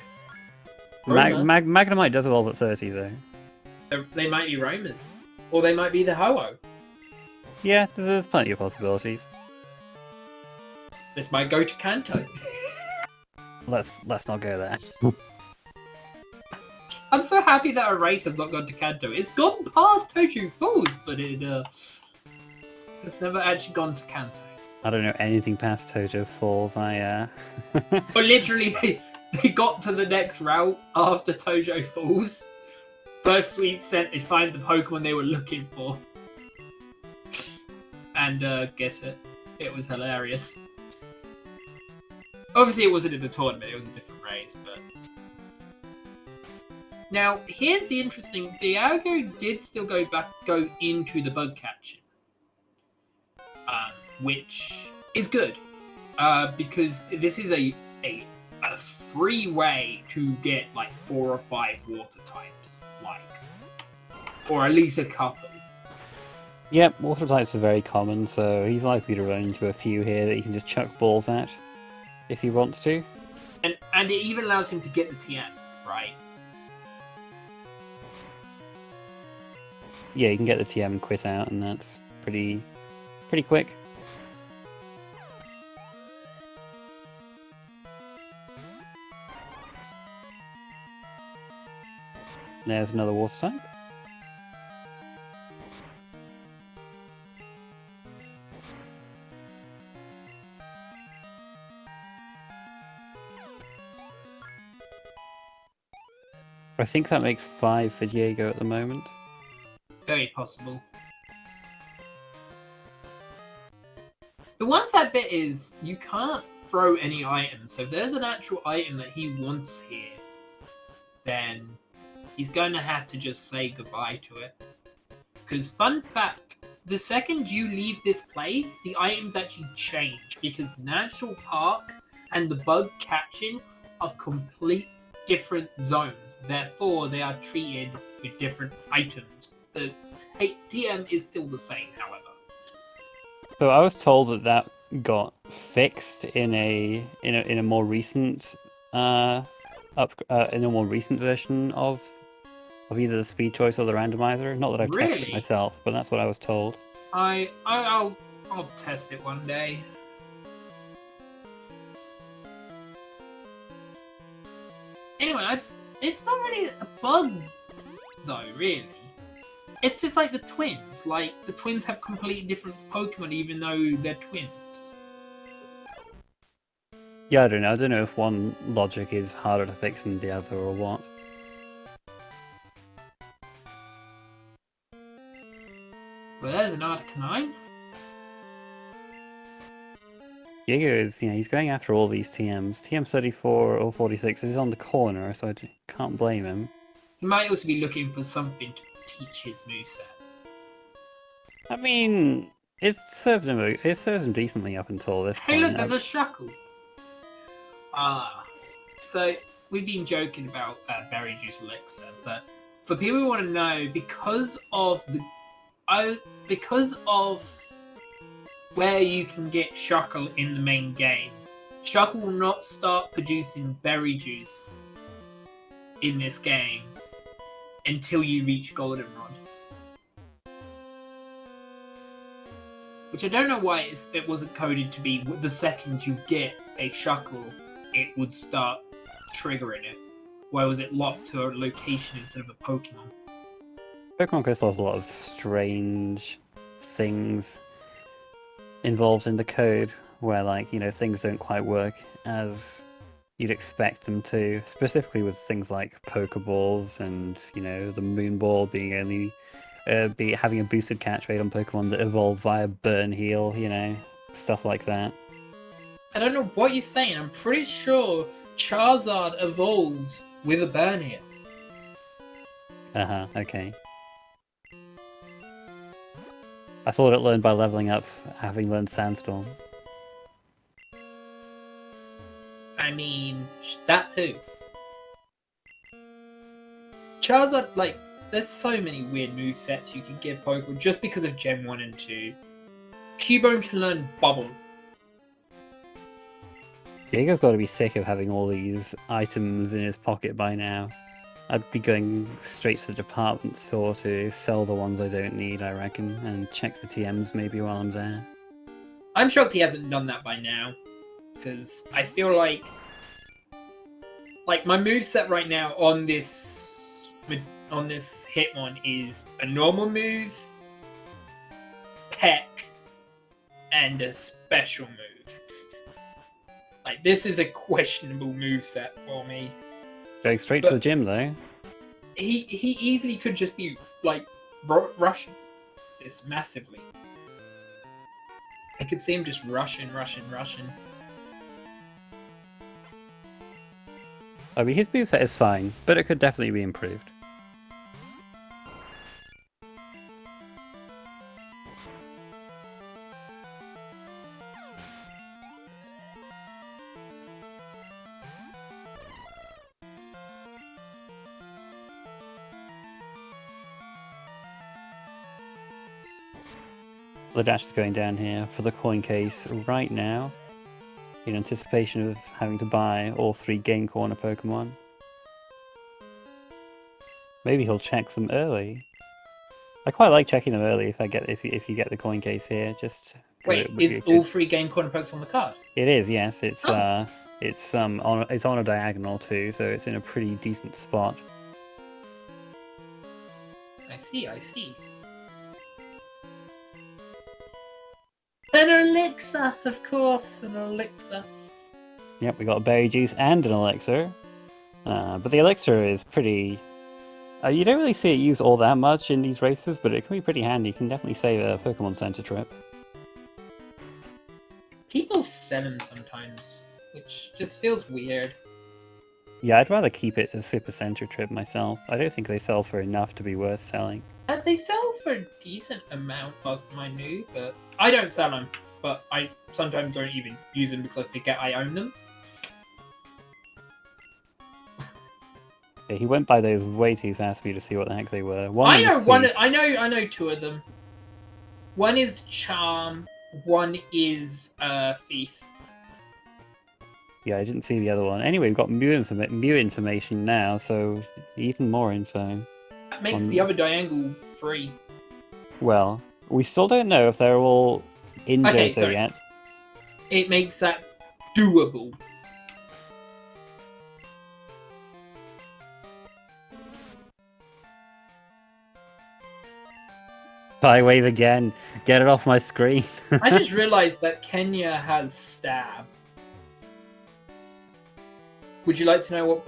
Magnemite does evolve at 30 though. They might be roamers, or they might be the Ho-Oh. Yeah, there's plenty of possibilities. This might go to Kanto. Let's not go there. I'm so happy that a race has not gone to Kanto. It's gone past Toju Falls, but it's never actually gone to Kanto. I don't know anything past Tojo Falls. But literally, they got to the next route after Tojo Falls. First Sweet Scent, they find the Pokemon they were looking for. And get it. It was hilarious. Obviously, it wasn't in the tournament, it was a different race, but... Now, here's the interesting... Diago did still go into the bug catching. Which is good. Because this is a free way to get, like, 4 or 5 water types. Like... Or at least a couple. Yep, water types are very common, so he's likely to run into a few here that he can just chuck balls at. If he wants to. And it even allows him to get the TM, right? Yeah, you can get the TM and quit out, and that's pretty quick. There's another water type. I think that makes 5 for Diego at the moment. Very possible. The one sad bit is you can't throw any items. So if there's an actual item that he wants here, then he's going to have to just say goodbye to it. Because fun fact, the second you leave this place, the items actually change. Because National Park and the bug catching are complete different zones. Therefore, they are treated with different items. The TM is still the same, however. So I was told that got fixed in a more recent in a more recent version of either the Speed Choice or the Randomizer. Not that I've tested it myself, but that's what I was told. I'll test it one day. Anyway, it's not really a bug, though, really. It's just like the twins. Like, the twins have completely different Pokemon, even though they're twins. Yeah, I don't know. I don't know if one logic is harder to fix than the other or what. Well, there's an Arcanine. Diego is, he's going after all these TMs. TM 34 or 46 is on the corner, so I can't blame him. He might also be looking for something to teach his moveset. I mean, it served him decently up until this point. Hey, look, there's a Shuckle. So we've been joking about Berry Juice Elixir, but for people who want to know, because of where you can get Shuckle in the main game, Shuckle will not start producing berry juice in this game until you reach Goldenrod. which I don't know why it wasn't coded to be the second you get a Shuckle, it would start triggering it. Why was it locked to a location instead of a Pokemon? Pokemon Crystal has a lot of strange things involved in the code where, like, you know, things don't quite work as you'd expect them to, specifically with things like Pokeballs and, you know, the Moon Ball being only having a boosted catch rate on Pokemon that evolve via Burn Heal, you know, stuff like that. I don't know what you're saying. I'm pretty sure Charizard evolves with a Burn Heal. Okay. I thought it learned by leveling up, having learned Sandstorm. I mean, that too. Charizard, like, there's so many weird movesets you can give Pokemon just because of Gen 1 and 2. Cubone can learn Bubble. Diego's got to be sick of having all these items in his pocket by now. I'd be going straight to the department store to sell the ones I don't need, I reckon, and check the TMs maybe while I'm there. I'm shocked he hasn't done that by now, because I feel like my moveset right now on this Hitmon is a normal move, Peck, and a special move. Like, this is a questionable moveset for me. Going straight to the gym, though. He easily could just be, like, rushing this massively. I could see him just rushing. I mean, his moveset is fine, but it could definitely be improved. Ledash is going down here for the coin case right now, in anticipation of having to buy all 3 Game Corner Pokemon. Maybe he'll check them early. I quite like checking them early if you get the coin case here. Just wait, is all 3 Game Corner Pokes on the card? It is, yes. It's on a diagonal too, so it's in a pretty decent spot. I see. An elixir, of course, an elixir. Yep, we got a berry juice and an elixir. But the elixir is pretty... you don't really see it used all that much in these races, but it can be pretty handy. You can definitely save a Pokemon Center trip. People sell them sometimes, which just feels weird. Yeah, I'd rather keep it to Super Center trip myself. I don't think they sell for enough to be worth selling. They sell for a decent amount last time I knew, but I don't sell them. But I sometimes don't even use them because I forget I own them. Yeah, he went by those way too fast for you to see what the heck they were. I know 2 of them. One is Charm, one is Thief. Yeah, I didn't see the other one. Anyway, we've got Mew information now, so even more info. That makes the other Diangle free. Well, we still don't know if they're all in Johto yet. It makes that doable. I wave again. Get it off my screen. I just realized that Kenya has Stab. Would you like to know what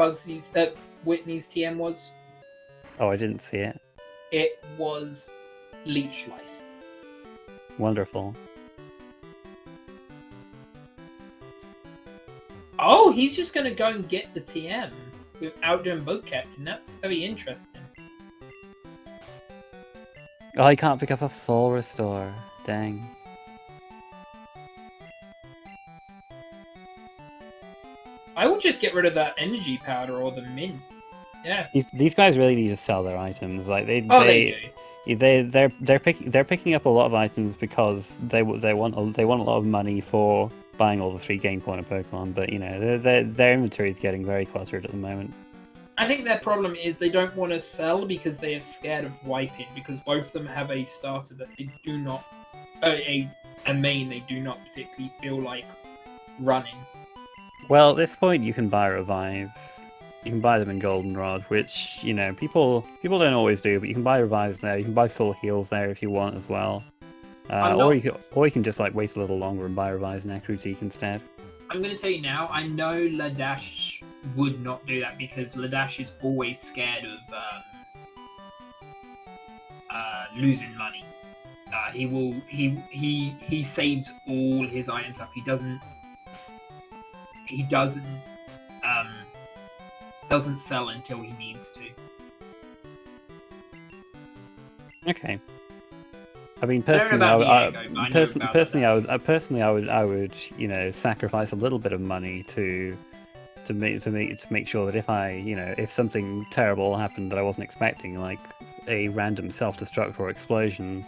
Whitney's TM was? Oh, I didn't see it. It was Leech Life. Wonderful. Oh, he's just going to go and get the TM without doing Bug Captain. That's very interesting. Oh, I can't pick up a full restore. Dang. I would just get rid of that energy powder or the mint. Yeah. These guys really need to sell their items. Like they do. They're picking up a lot of items because they want a lot of money for buying all the 3 Game Corner Pokemon. But you know their inventory is getting very cluttered at the moment. I think their problem is they don't want to sell because they are scared of wiping, because both of them have a starter that they do not... a a main they do not particularly feel like running. Well, at this point, you can buy revives. You can buy them in Goldenrod, which, you know, people don't always do, but you can buy revives there. You can buy full heals there if you want as well. Or you can just like wait a little longer and buy revives in Necrotique instead. I'm going to tell you now, I know Ledash would not do that because Ledash is always scared of losing money. He saves all his items up. He doesn't sell until he needs to. Okay. I mean, personally, I would, you know, sacrifice a little bit of money to make sure that if if something terrible happened that I wasn't expecting, like a random self-destruct or explosion,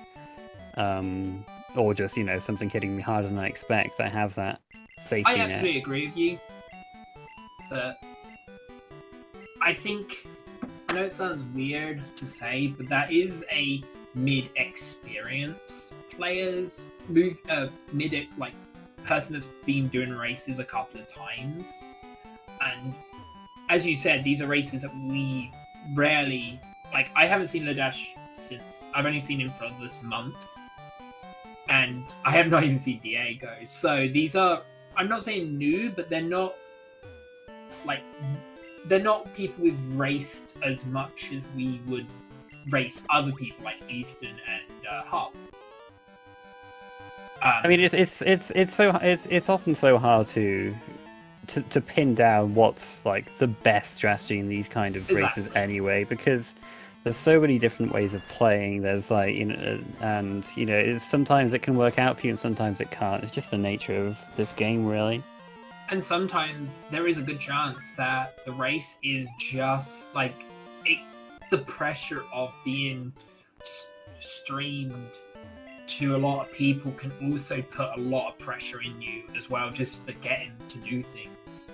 or just, you know, something hitting me harder than I expect, I have that safety net. I absolutely agree with you, but I think, I know it sounds weird to say, but that is a mid-experience player's move, like person that's been doing races a couple of times, and as you said, these are races that we rarely, like, I haven't seen Ledash since, I've only seen him for this month, and I have not even seen Diego, so these are, I'm not saying new, but they're not, like, they're not people we've raced as much as we would race other people like Easton and Hop. I mean, it's often so hard to pin down what's like the best strategy in these kind of races anyway, because there's so many different ways of playing. There's like, you know, and you know, sometimes it can work out for you and sometimes it can't. It's just the nature of this game, really. And sometimes there is a good chance that the race is just like the pressure of being streamed to a lot of people can also put a lot of pressure in you as well, just for getting to do things.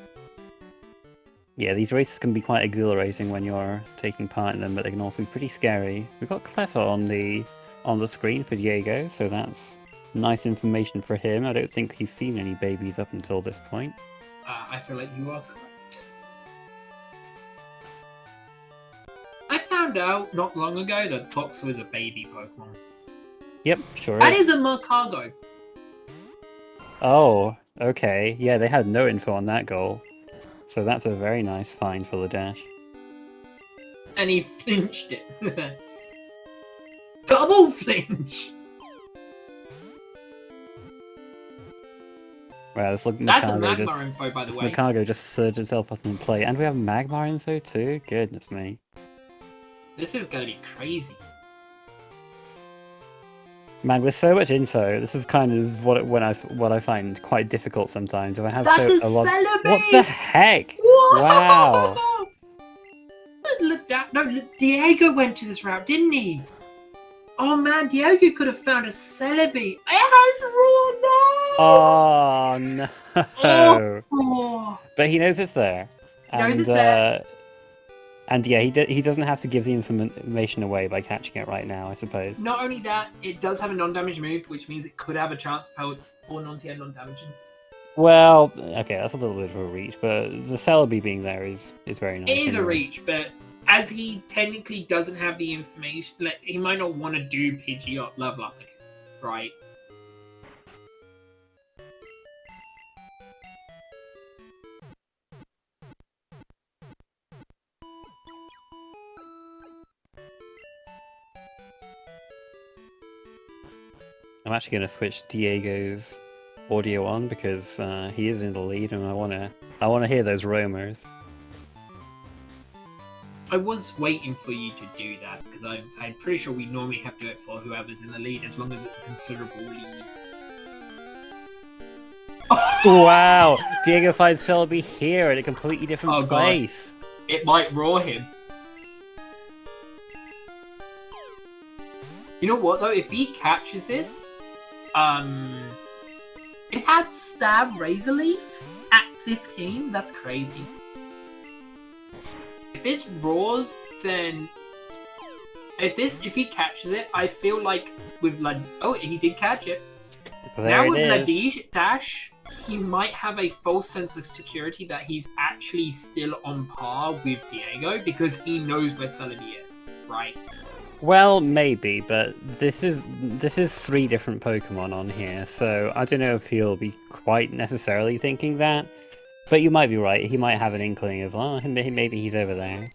Yeah, these races can be quite exhilarating when you're taking part in them, but they can also be pretty scary. We've got Clever on the screen for Diego, so that's nice information for him. I don't think he's seen any babies up until this point. I feel like you are correct. I found out not long ago that Toxel is a baby Pokemon. Yep, sure That is a Mercargo. Oh, okay. Yeah, they had no info on that goal. So that's a very nice find for Ledash. And he flinched it. Double flinch! Wow, this That's a Magmar info, by the way. Mercargo just surged itself up in play. And we have Magmar info too? Goodness me. This is gonna be crazy. Man, with so much info, this is kind of what I find quite difficult sometimes. If I have That's a lot. Celebi! What the heck? Whoa! Wow. Look that. No, Diego went to this route, didn't he? Oh man, Diego could have found a Celebi. It has raw now. Oh no. Oh. But he knows it's there. He knows it's there. And yeah, he doesn't have to give the information away by catching it right now, I suppose. Not only that, it does have a non-damage move, which means it could have a chance for non-TN non-damaging. Well, okay, that's a little bit of a reach, but the Celebi being there is very nice. It is a reach, but as he technically doesn't have the information, like, he might not want to do Pidgey up level up again, right? I'm actually going to switch Diego's audio on because he is in the lead, and I want to hear those roamers. I was waiting for you to do that because I'm pretty sure we normally have to do it for whoever's in the lead, as long as it's a considerable lead. Wow! Diego finds Celebi here in a completely different place. God. It might roar him. You know what though? If he catches this, it had Stab Razor Leaf at 15. That's crazy. If this roars, then if he catches it, I feel like with like, oh, he did catch it. There now it with is. Ledash, he might have a false sense of security that he's actually still on par with Diego because he knows where Celebi is, right? Well, maybe, but this is 3 different Pokemon on here, so I don't know if he'll be quite necessarily thinking that. But you might be right. He might have an inkling of, oh, maybe he's over there.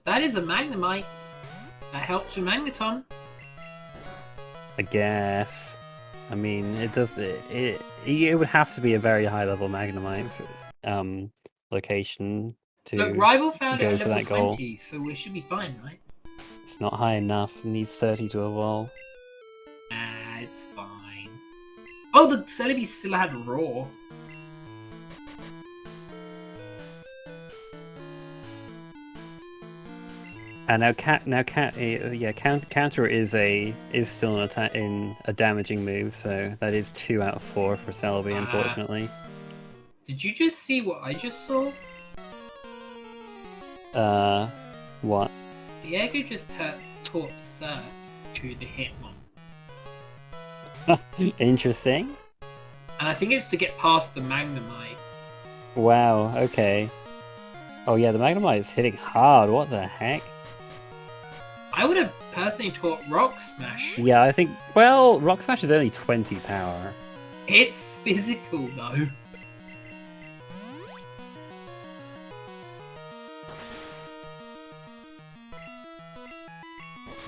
That is a Magnemite. That helps with Magneton. I guess. I mean, it does. It would have to be a very high level Magnemite location to Look, Rival found it go at for level that goal. 20, so we should be fine, right? It's not high enough. It needs 30 to evolve. Ah, it's fine. Oh, the Celebi still had Roar. And counter is still in a damaging move, so that is 2 out of 4 for Celebi, unfortunately. Did you just see what I just saw? What? Diego just taught Surf to the Hitmon. Interesting. And I think it's to get past the Magnemite. Wow, okay. Oh yeah, the Magnemite is hitting hard, what the heck? I would have personally taught Rock Smash. Yeah, I think, well, Rock Smash is only 20 power. It's physical though.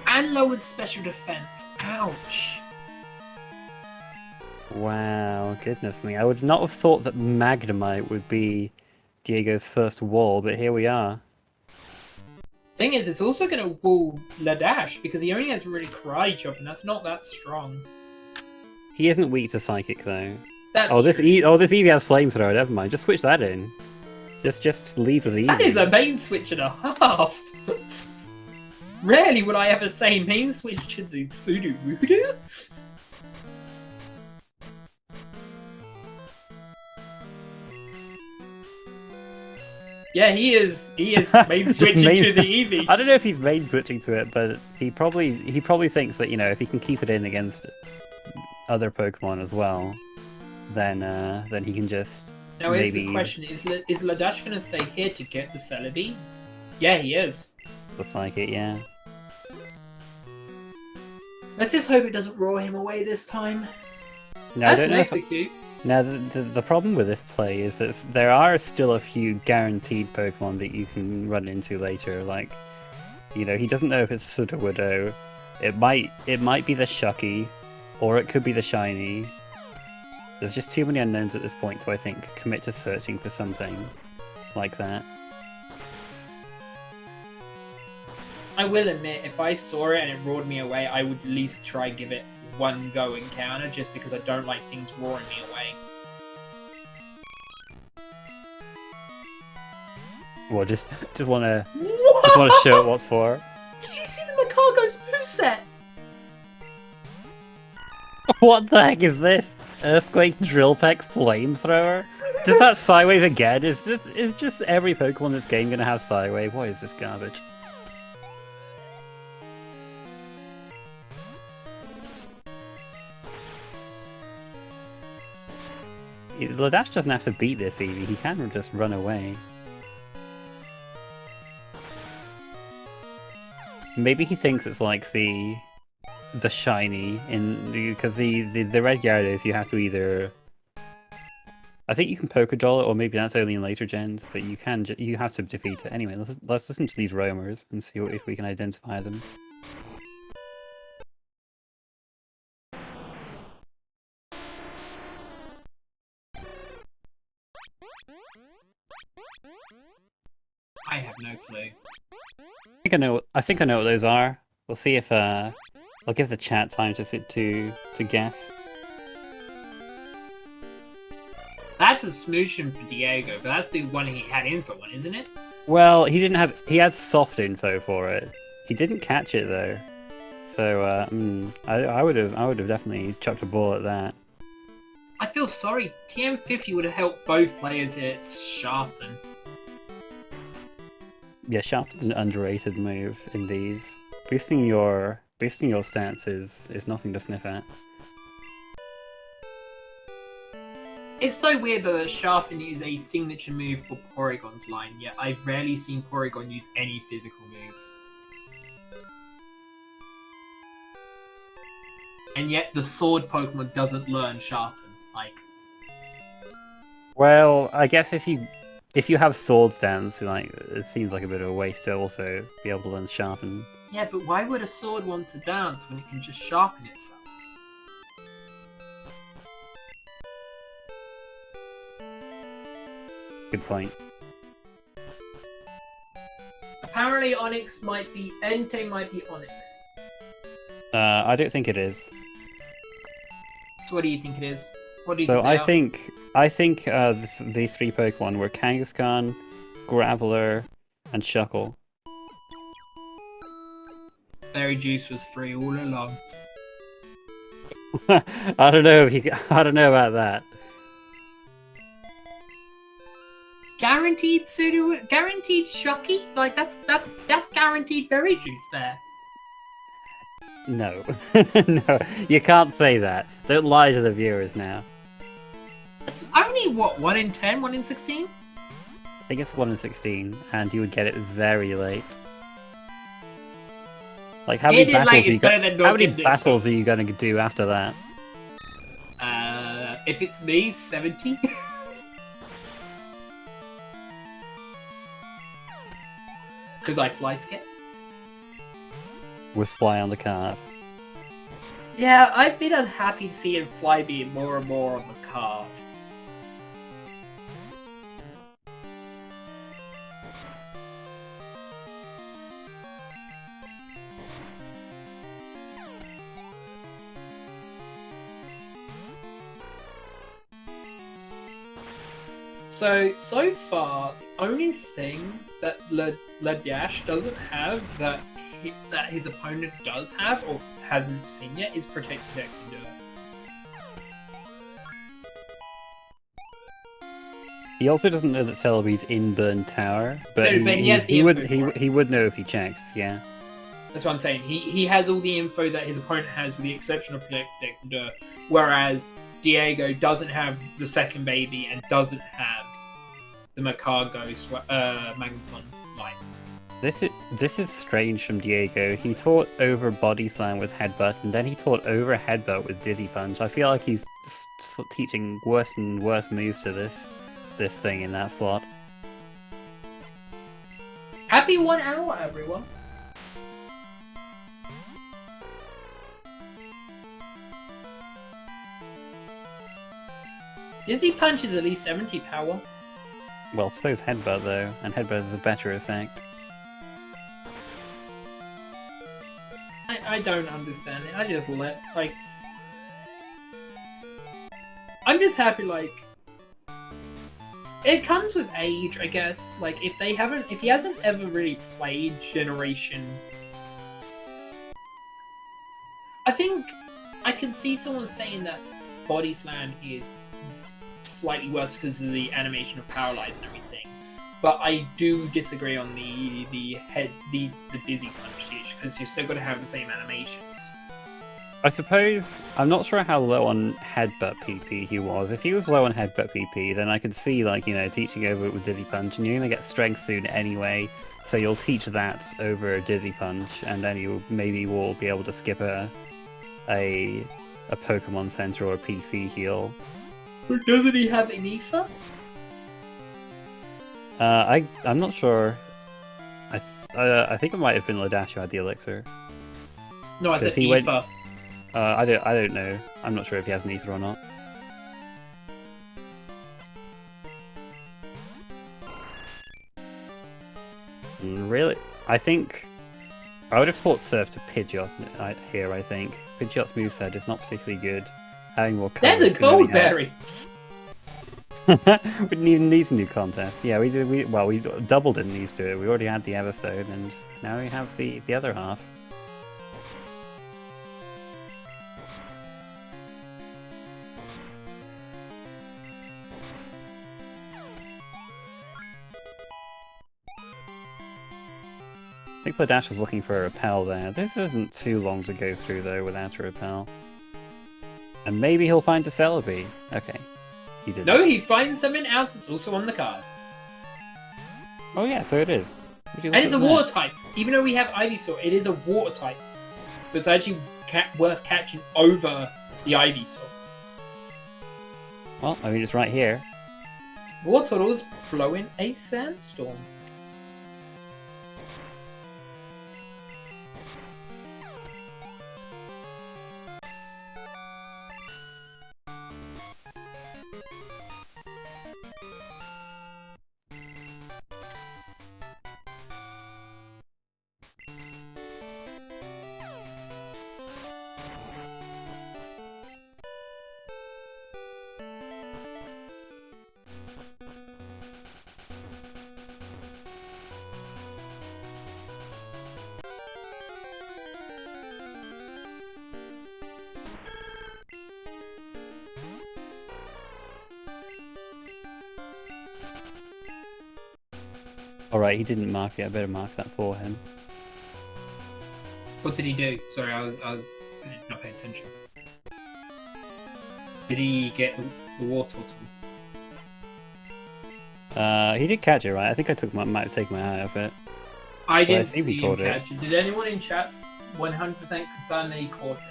And lowered special defense. Ouch. Wow, goodness me. I would not have thought that Magnemite would be Diego's first wall, but here we are. Thing is, it's also going to wall Ledash because he only has really Karate Chop, and that's not that strong. He isn't weak to Psychic, though. That's this true. Eevee has Flamethrower, never mind. Just switch that in. Just leave with Eevee. That is a main switch and a half! Rarely would I ever say main switch to the Sudowoodo. Yeah, he is main switching to the Eevee. I don't know if he's main switching to it, but he probably thinks that, you know, if he can keep it in against other Pokemon as well, then he can just now maybe... here's the question, is Ledash going to stay here to get the Celebi? Yeah, he is. Looks like it, yeah. Let's just hope it doesn't roar him away this time. Now, That's an execute. Now, the problem with this play is that there are still a few guaranteed Pokemon that you can run into later. Like, you know, he doesn't know if it's a Sudowoodo. It might be the Shucky, or it could be the Shiny. There's just too many unknowns at this point to, I think, commit to searching for something like that. I will admit, if I saw it and it roared me away, I would at least try give it one go encounter, just because I don't like things roaring me away. Well, just wanna show it what's for. Did you see the Macago's moveset? What the heck is this? Earthquake, Drill Peck, Flamethrower? Does that Psywave again? Is just every Pokemon in this game gonna have Psywave? What is this garbage? Ledash doesn't have to beat this Eevee, he can just run away. Maybe he thinks it's like the shiny because the red Gyarados you have to either, I think you can Pokédoll it, or maybe that's only in later gens, but you have to defeat it. Anyway, let's listen to these roamers and see if we can identify them. I have no clue. I think I know what those are. We'll see if I'll give the chat time to guess. That's a Smoochum for Diego, but that's the one he had info on, isn't it? Well, he had soft info for it. He didn't catch it though. So I would have definitely chucked a ball at that. I feel sorry. TM50 would have helped both players here. It's Sharpen. Yeah, Sharpen's an underrated move in these. Boosting your stats is nothing to sniff at. It's so weird that Sharpen is a signature move for Porygon's line, yet I've rarely seen Porygon use any physical moves. And yet the Sword Pokemon doesn't learn Sharpen. Like, Well, I guess if you have Sword stance, like it seems like a bit of a waste to also be able to learn Sharpen. yeah, but why would a sword want to dance when it can just sharpen itself? Good point. Apparently Onyx might be... Entei might be Onyx. I don't think it is. So what do you think it is? What do you So think I think these three Pokemon were Kangaskhan, Graveler, and Shuckle. Berry Juice was free all along. I don't know about that. Guaranteed guaranteed Shocky? Like that's guaranteed Berry Juice there. No. No, you can't say that. Don't lie to the viewers now. It's only what, 1 in 10, 1 in 16? I think it's 1 in 16, and you would get it very late. Like, how many battles are you going to do after that? If it's me, 70. Because I fly skip. With Fly on the card. Yeah, I've been unhappy seeing Fly being more and more on the card. So far, the only thing that Ledash doesn't have that his opponent does have or hasn't seen yet is Protected Exeter. He also doesn't know that Celebi's in Burn Tower, but, No, but he has the info for it. he would know if he checks, yeah. That's what I'm saying. He has all the info that his opponent has with the exception of Protected Exeter, whereas Diego doesn't have the second baby and doesn't have the Macargo Magneton line. This is strange from Diego. He taught over Body Slam with Headbutt, and then he taught over Headbutt with Dizzy Punch. I feel like he's just teaching worse and worse moves to this thing in that slot. Happy 1 hour, everyone! Dizzy Punch is at least 70 power. Well, so's Headbutt though, and Headbutt is a better effect. I don't understand it. I just I'm just happy, like, it comes with age, I guess. Like, if he hasn't ever really played Generation, I think I can see someone saying that Body Slam is slightly worse because of the animation of Paralyze and everything. But I do disagree on the Dizzy Punch, because you're still going to have the same animations. I suppose, I'm not sure how low on Headbutt PP he was. If he was low on Headbutt PP, then I could see, like, you know, teaching over it with Dizzy Punch, and you're going to get Strength soon anyway, so you'll teach that over Dizzy Punch, and then you maybe will be able to skip a Pokemon Center or a PC heal. But doesn't he have an Aether? I'm not sure. I think it might have been Ledash who had the elixir. No, I said he Aether. I don't know. I'm not sure if he has an ether or not. Really? I think I would have taught Surf to Pidgeot here, I think. Pidgeot's moveset is not particularly good. Having more There's a Goldberry! We didn't even need a new contest. Yeah, we did. We double didn't need to do it. We already had the Everstone, and now we have the other half. think Ledash was looking for a repel there. This isn't too long to go through though without a repel. And maybe he'll find a Celebi. Okay. He didn't. No, he finds something else that's also on the card. Oh yeah, so it is. And it's a water type. Even though we have Ivysaur, it is a water type. So it's actually worth catching over the Ivysaur. Well, I mean, it's right here. Wartortle is blowing a sandstorm. Alright, he didn't mark it. I better mark that for him. What did he do? Sorry, I was not paying attention. Did he get the Wartortle? He did catch it, right? I think I might have taken my eye off it. I Well, I didn't think we see him caught it. catch it. Did anyone in chat 100% confirm that he caught it?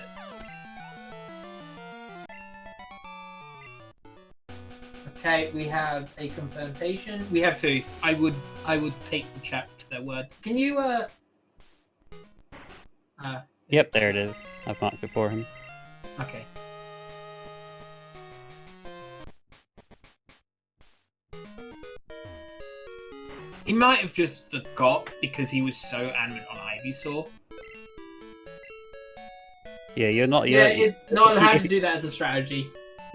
Okay, we have a confirmation. We have two. I would take the chat to their word. Can you Yep, there it is. I've marked it for him. okay. He might have just forgot because he was so adamant on Ivysaur. Yeah, you're not. Yeah, You're, it's not if you- how if to do that as a strategy.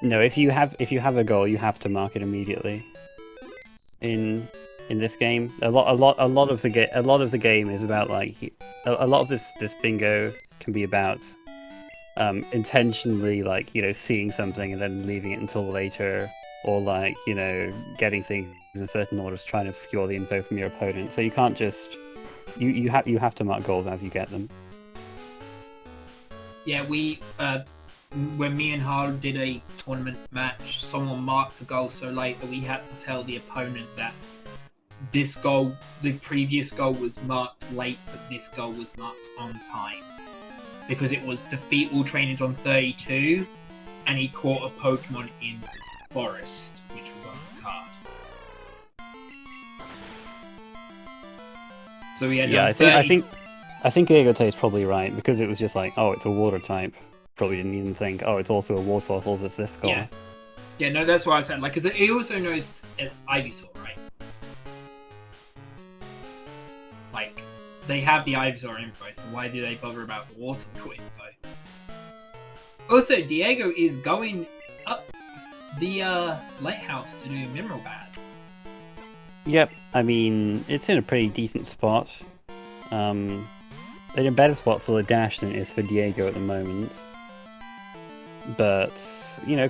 No, if you have a goal, you have to mark it immediately. In this game, a lot of the game is about like a lot of this bingo can be about intentionally like seeing something and then leaving it until later, or like getting things in a certain order, trying to obscure the info from your opponent. So you can't just you have to mark goals as you get them. Yeah, we when me and Harl did a tournament match, someone marked a goal so late that we had to tell the opponent that this goal, the previous goal was marked late, but this goal was marked on time. Because it was defeat all trainers on 32, and he caught a Pokemon in the forest, which was on the card. So we had Yeah, done 30... I think Diego is probably right, because it was just like, oh, it's a water type. Probably didn't even think, oh, it's also a Wartortle that's this goal. Yeah, no, that's what I said. Like, because he also knows it's Ivysaur, right? Like, they have the Ivysaur info, so why do they bother about the Wartortle info? Also, Diego is going up the lighthouse to do Mineral Bad. Yep, I mean, it's in a pretty decent spot. In a better spot for Ledash than it is for Diego at the moment. But,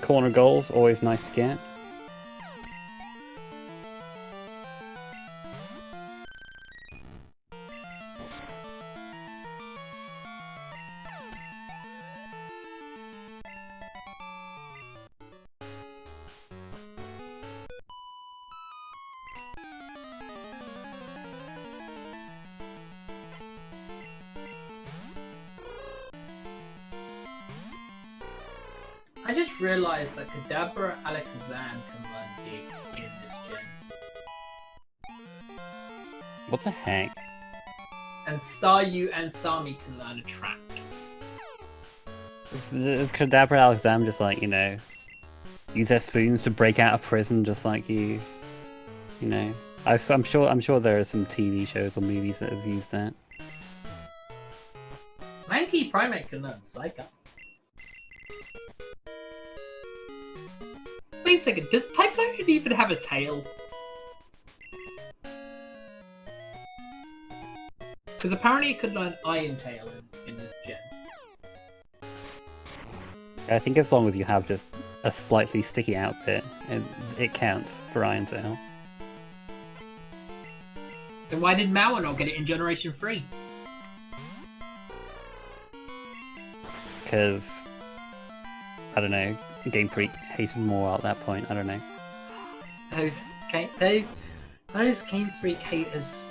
corner goals, always nice to get. I just realized that Kadabra Alakazam can learn Dig in this gen. What the heck? And Staryu and Starmie can learn Attract. Is Kadabra Alakazam just like, use their spoons to break out of prison just like you know? I'm sure there are some TV shows or movies that have used that. Mankey Primate can learn Psycho. Wait a second, does Typhlosion even have a tail? Because apparently it could learn Iron Tail in this gen. I think as long as you have just a slightly sticky out bit, it counts for Iron Tail. Then why did Mauer not get it in Generation 3? because I don't know, Game Freak hated more at that point. I don't know. Those Game Freak haters.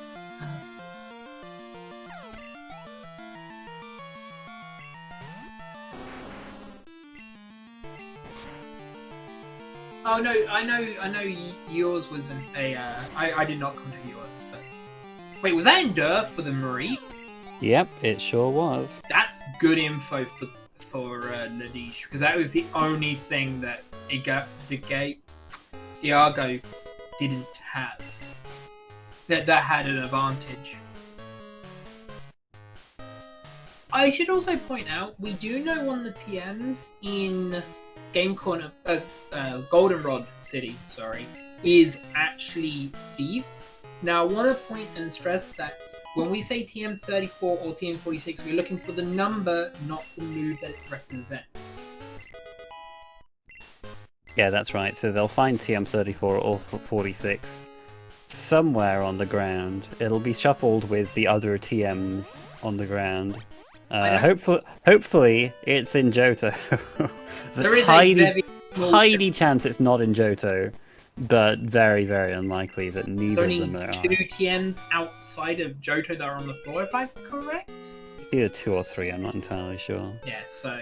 Oh no, I know yours wasn't a. I did not come to yours, but wait, was that Endure for the Marie? Yep, it sure was. That's good info for Ledash, because that was the only thing that Diago didn't have that had an advantage. I should also point out we do know one of the TMs in Game Corner, Goldenrod City, is actually Thief. Now, I want to point and stress that when we say TM34 or TM46, we're looking for the number, not the move that it represents. Yeah, that's right. So they'll find TM34 or 46 somewhere on the ground. It'll be shuffled with the other TMs on the ground. Hopefully, it's in Johto. There's a tiny chance it's not in Johto, but very, very unlikely that neither of them are. There's only 2 TMs outside of Johto that are on the floor, if I'm correct? It's either 2 or 3, I'm not entirely sure. Yeah, so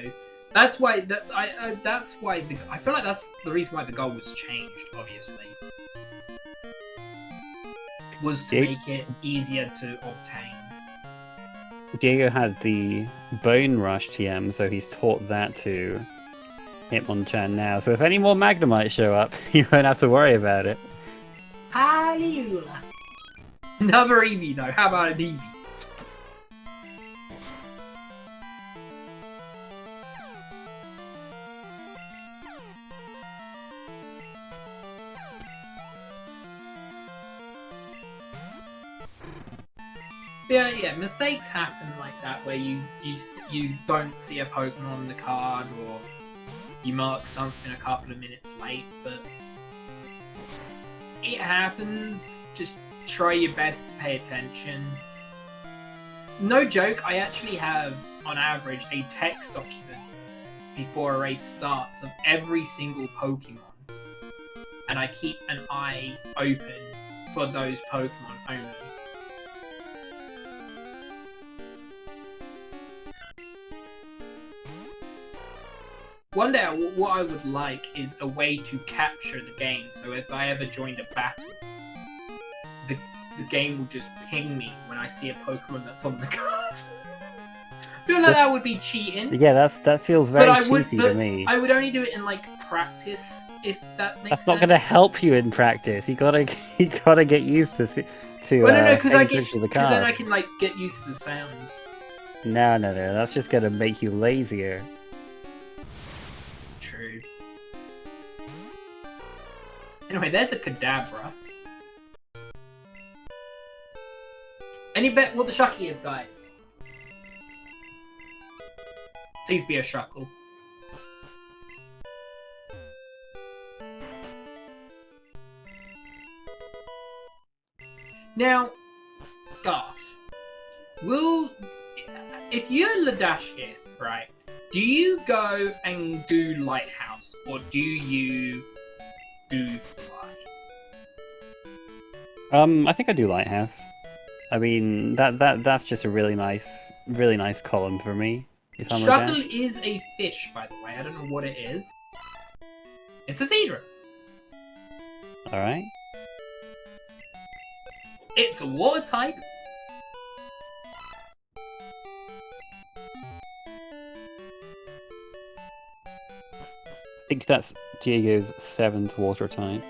that's why I feel like that's the reason why the goal was changed, obviously. It was to make it easier to obtain. Diego had the Bone Rush TM, so he's taught that to Hitmonchan now. So if any more Magnemite show up, you won't have to worry about it. Hallelujah. Another Eevee though, how about an Eevee? Yeah, mistakes happen like that where you don't see a Pokemon on the card or you mark something a couple of minutes late, but it happens. Just try your best to pay attention. No joke, I actually have, on average, a text document before a race starts of every single Pokemon. And I keep an eye open for those Pokemon only. One day, what I would like is a way to capture the game. So if I ever joined a battle, the game will just ping me when I see a Pokemon that's on the card. I feel like that would be cheating. Yeah, that feels very cheaty to me. I would only do it in like practice, if that makes sense. That's not going to help you in practice. You gotta get used to well, no, because then I can like get used to the sounds. No. That's just going to make you lazier. True. Anyway, there's a Kadabra. Any bet what the Shucky is, guys? Please be a Shuckle. Now, Garth, if you're Ledash here, right, do you go and do Lighthouse, or do you do Fly? I think I do Lighthouse. I mean, that's just a really nice column for me. If I'm Shuckle is a fish, by the way. I don't know what it is. It's a Seadra. Alright. It's a water type. I think that's Diego's 7th water type.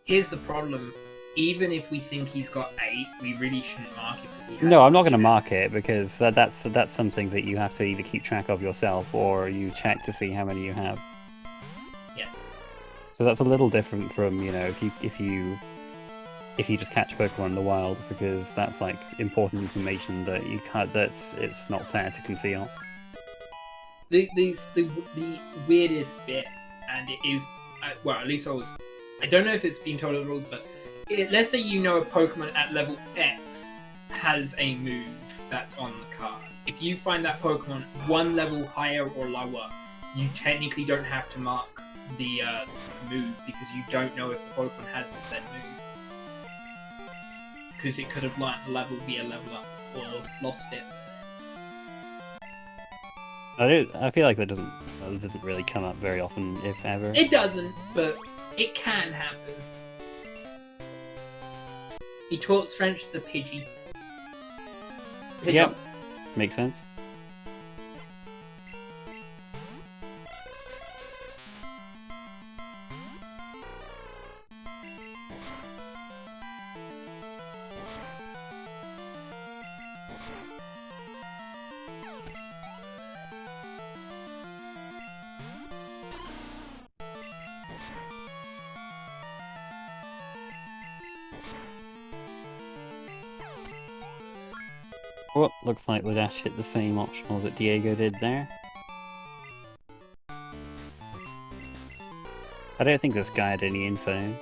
Here's the problem. Even if we think he's got 8, we really shouldn't mark it. No, I'm not going to mark it because that's something that you have to either keep track of yourself or you check to see how many you have. Yes. So that's a little different from, you know, if you just catch Pokemon in the wild, because that's like important information that you can't. It's not fair to conceal. The weirdest bit, and it is well, at least I don't know if it's been told of the rules, but let's say you know a Pokemon at level X has a move that's on the card. if you find that Pokemon one level higher or lower, you technically don't have to mark the move because you don't know if the Pokemon has the said move. Because it could have learnt the level via level up or lost it. I feel like that doesn't really come up very often, if ever. It doesn't, but it can happen. He taught French to the Pidgey. Yep, makes sense. Well, looks like Ledash hit the same optional that Diego did there. I don't think this guy had any info.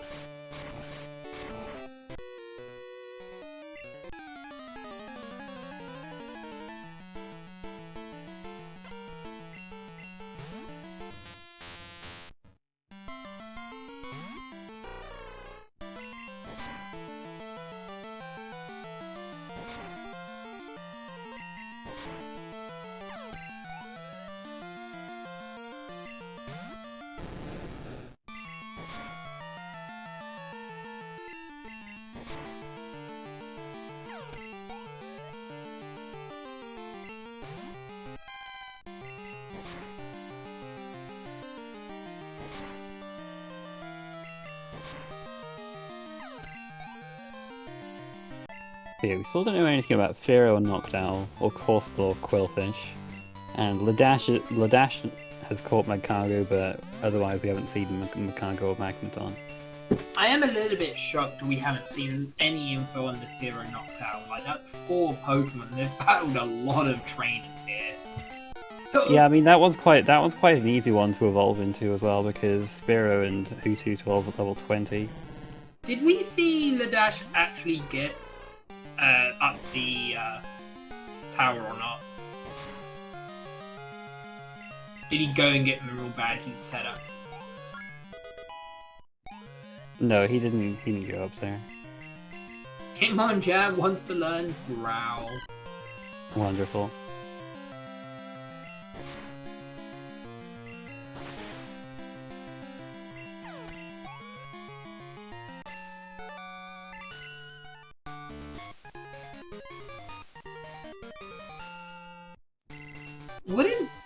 Yeah, we still don't know anything about Pharaoh or Noctowl, or Corsola or Quillfish. And Ledash has caught Magcargo, but otherwise we haven't seen Magcargo or Magneton. I am a little bit shocked we haven't seen any info on the Pharaoh Noctowl. Like, that's 4 Pokemon. They've battled a lot of trainers here. Yeah, I mean that one's quite an easy one to evolve into as well, because Spearow and Hootoo 12 at level 20. Did we see Ledash actually get up the tower or not? Did he go and get Mineral Badges set up? No, he didn't go up there. Hitmonchan wants to learn Growl. Wonderful.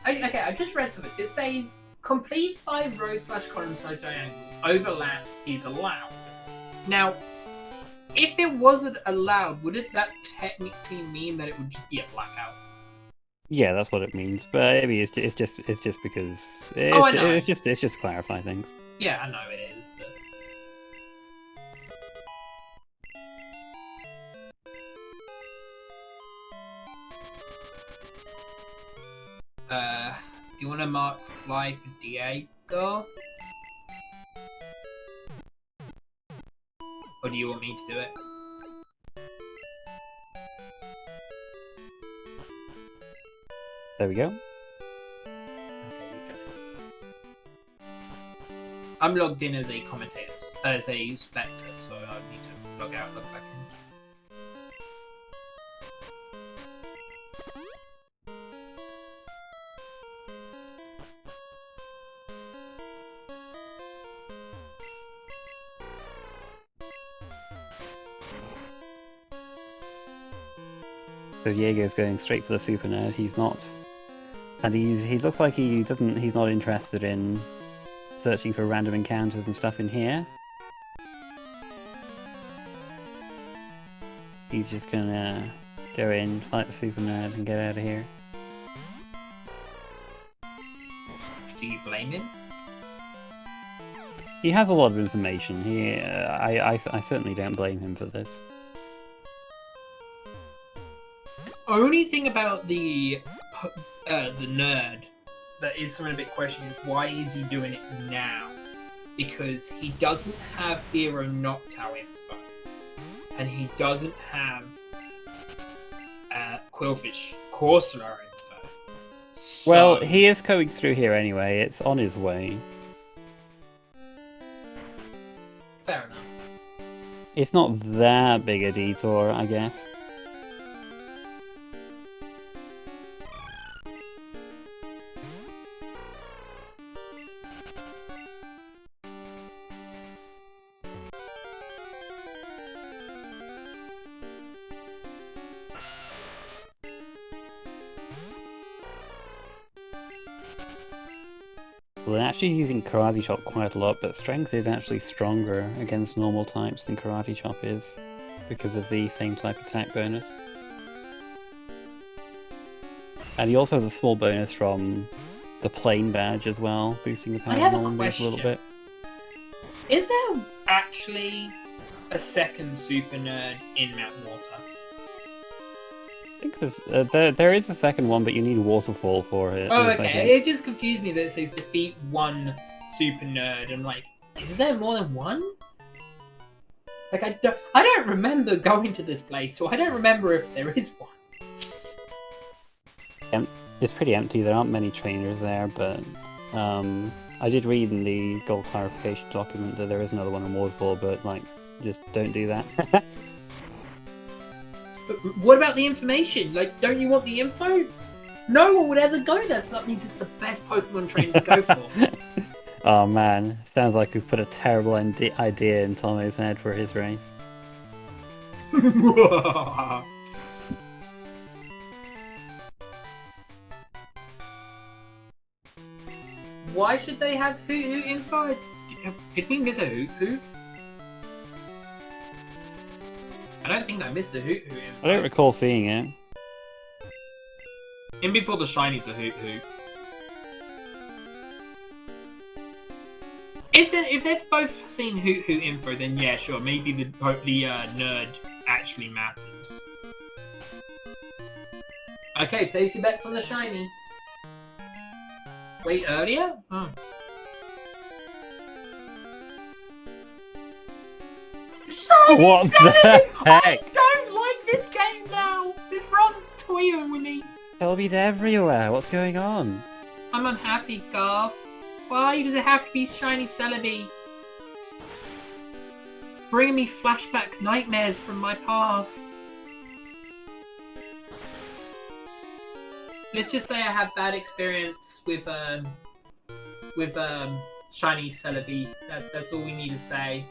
Okay, I just read something. It says complete 5 rows/columns/diagonals. Overlap is allowed. Now, if it wasn't allowed, wouldn't that technically mean that it would just be a blackout? Yeah, that's what it means. But maybe it's just because I know. it's just to clarify things. Yeah, I know it is, but do you want to mark fly for Diego? Or do you want me to do it? There we go. Okay, you got it. I'm logged in as a commentator, as a spectator, so I need to log out and log back in. So Diego's going straight for the Super Nerd. He's not, and he looks like he's not interested in searching for random encounters and stuff in here. He's just gonna go in, fight the Super Nerd, and get out of here. Do you blame him? He has a lot of information. I certainly don't blame him for this. Only thing about the nerd that is something a bit questionable is why is he doing it now? Because he doesn't have Pharaoh Noctowl info, and he doesn't have Quillfish course there are info. Well, So- he is coming through here anyway. It's on his way. Fair enough. It's not that big a detour, I guess. Well, they're actually using Karate Chop quite a lot, but Strength is actually stronger against normal types than Karate Chop is, because of the same type attack bonus. And he also has a small bonus from the Plane badge as well, boosting the power I have of a normal moves a little question. bit. Is there actually a second super nerd in Mount Water? I think there is a second one, but you need Waterfall for it. Oh, yes, I okay. think. It just confused me that it says defeat one super nerd. I'm like, is there more than one? Like, I don't remember going to this place, so I don't remember if there is one. It's pretty empty. There aren't many trainers there, but I did read in the gold clarification document that there is another one on Waterfall, but like, just don't do that. But what about the information? Like, don't you want the info? No one would ever go there, so that means it's the best Pokemon trainer to go for. Oh man, sounds like we've put a terrible idea in Tomo's head for his race. Why should they have Hoot info? Did we miss a Hoot? I don't think I missed a Hoot info. I don't recall seeing it. In before the shinies a Hoot. If they've both seen Hoot info, then yeah, sure, maybe the nerd actually matters. Okay, place your bets on the shiny. Wait, earlier? Oh. Shiny What the Celebi! I heck? don't like this game now! This Ron's toying with me. Celebi's everywhere. What's going on? I'm unhappy, Garth. Why does it have to be shiny Celebi? It's bringing me flashback nightmares from my past. Let's just say I have bad experience with shiny Celebi. That's all we need to say.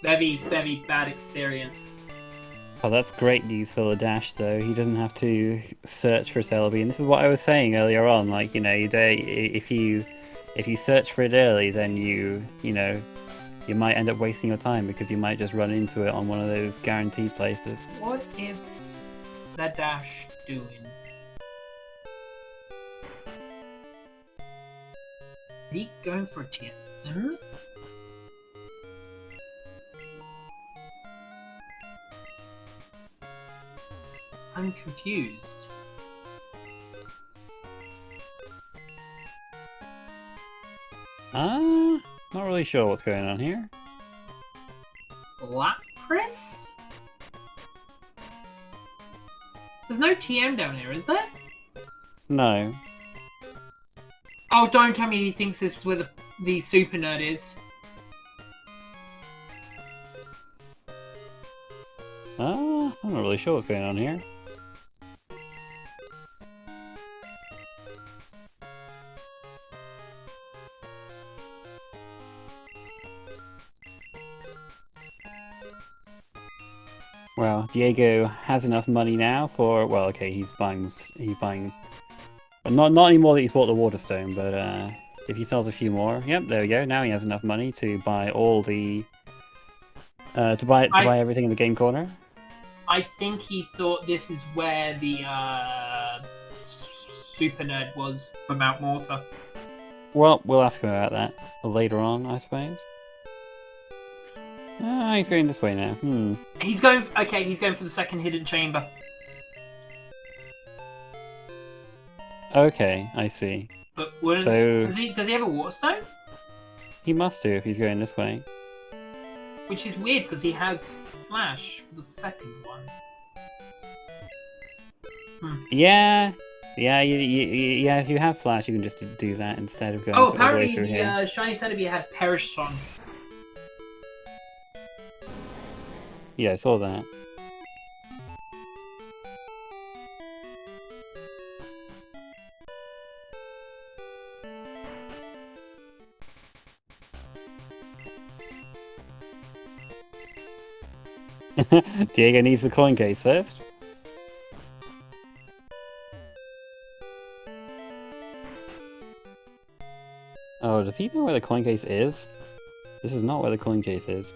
Very, very bad experience. Oh, that's great news for Ledash, though. He doesn't have to search for Celebi, and this is what I was saying earlier on. Like, you know, if you search for it early, then you might end up wasting your time because you might just run into it on one of those guaranteed places. What is Ledash doing? Is he going for a TM? I'm confused. Not really sure what's going on here. Lapras? There's no TM down here, is there? No. Oh, don't tell me he thinks this is where the super nerd is. I'm not really sure what's going on here. Well, Diego has enough money now for, well, okay, he's buying, but not anymore that he's bought the Waterstone, but if he sells a few more, yep, there we go. Now he has enough money to buy all the, to buy everything in the game corner. I think he thought this is where the super nerd was for Mount Mortar. Well, we'll ask him about that later on, I suppose. Ah, he's going this way now. He's going for the second hidden chamber. Okay, I see. But So- does he have a Waterstone? He must do if he's going this way. Which is weird because he has Flash for the second one. Yeah. Yeah, yeah, if you have Flash, you can just do that instead of going Oh, all the way apparently through here. the Shiny Centipede had Perish Song. Yeah, I saw that. Diego needs the coin case first. Oh, does he know where the coin case is? This is not where the coin case is.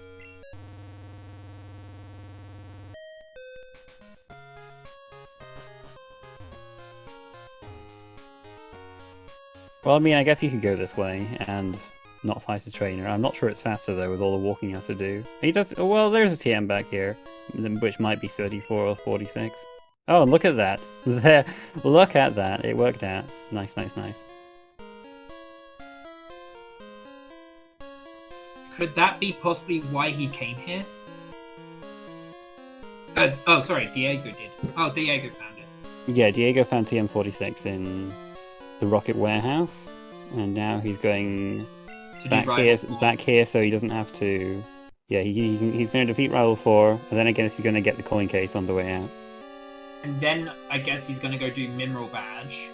Well, I mean, I guess you could go this way and not fight a trainer. I'm not sure it's faster, though, with all the walking you have to do. He does... Oh, well, there's a TM back here, which might be 34 or 46. Oh, and look at that. There. Look at that. It worked out. Nice, nice, nice. Could that be possibly why he came here? Oh, sorry, Diego did. Oh, Diego found it. Yeah, Diego found TM46 in the Rocket Warehouse, and now he's going back here so he doesn't have to... Yeah, he's going to defeat Rival 4, and then I guess he's going to get the coin case on the way out. And then I guess he's going to go do Mineral Badge.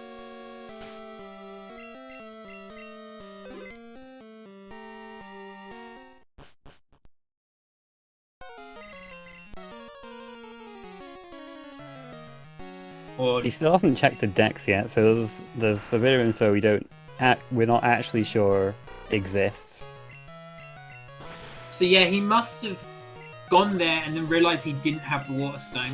He still hasn't checked the decks yet, so there's a bit of info we're not actually sure exists. So yeah, he must have gone there and then realized he didn't have the Water Stone.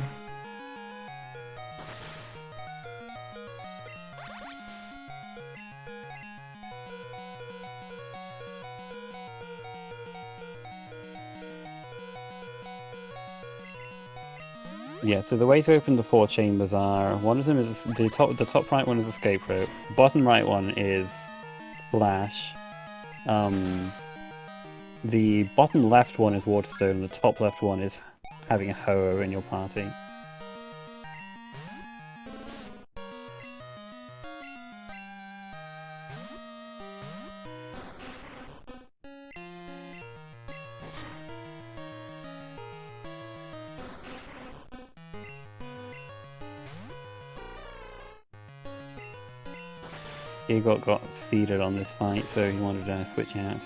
Yeah, so the way to open the 4 chambers are, one of them is the top right one is escape rope, the bottom right one is Flash, the bottom left one is Waterstone, and the top left one is having a Ho-Oh in your party. He got seeded on this fight, so he wanted to switch out,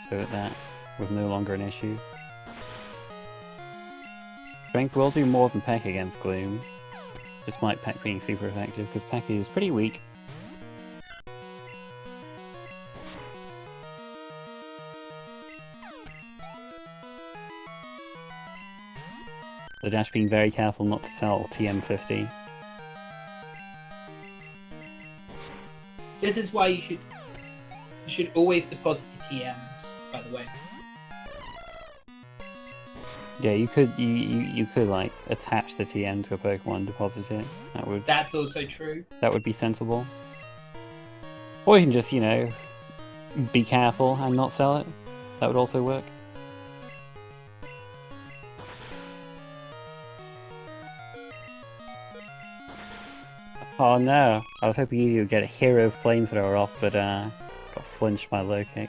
so that was no longer an issue. Strength will do more than Peck against Gloom, despite Peck being super effective, because Peck is pretty weak. Ledash being very careful not to sell TM50. This is why you should always deposit your TMs, by the way. Yeah, you could like attach the TM to a Pokemon, deposit it. That's also true. That would be sensible. Or you can just, be careful and not sell it. That would also work. Oh no, I was hoping you would get a Hero Flamethrower off, but got flinched by low kick.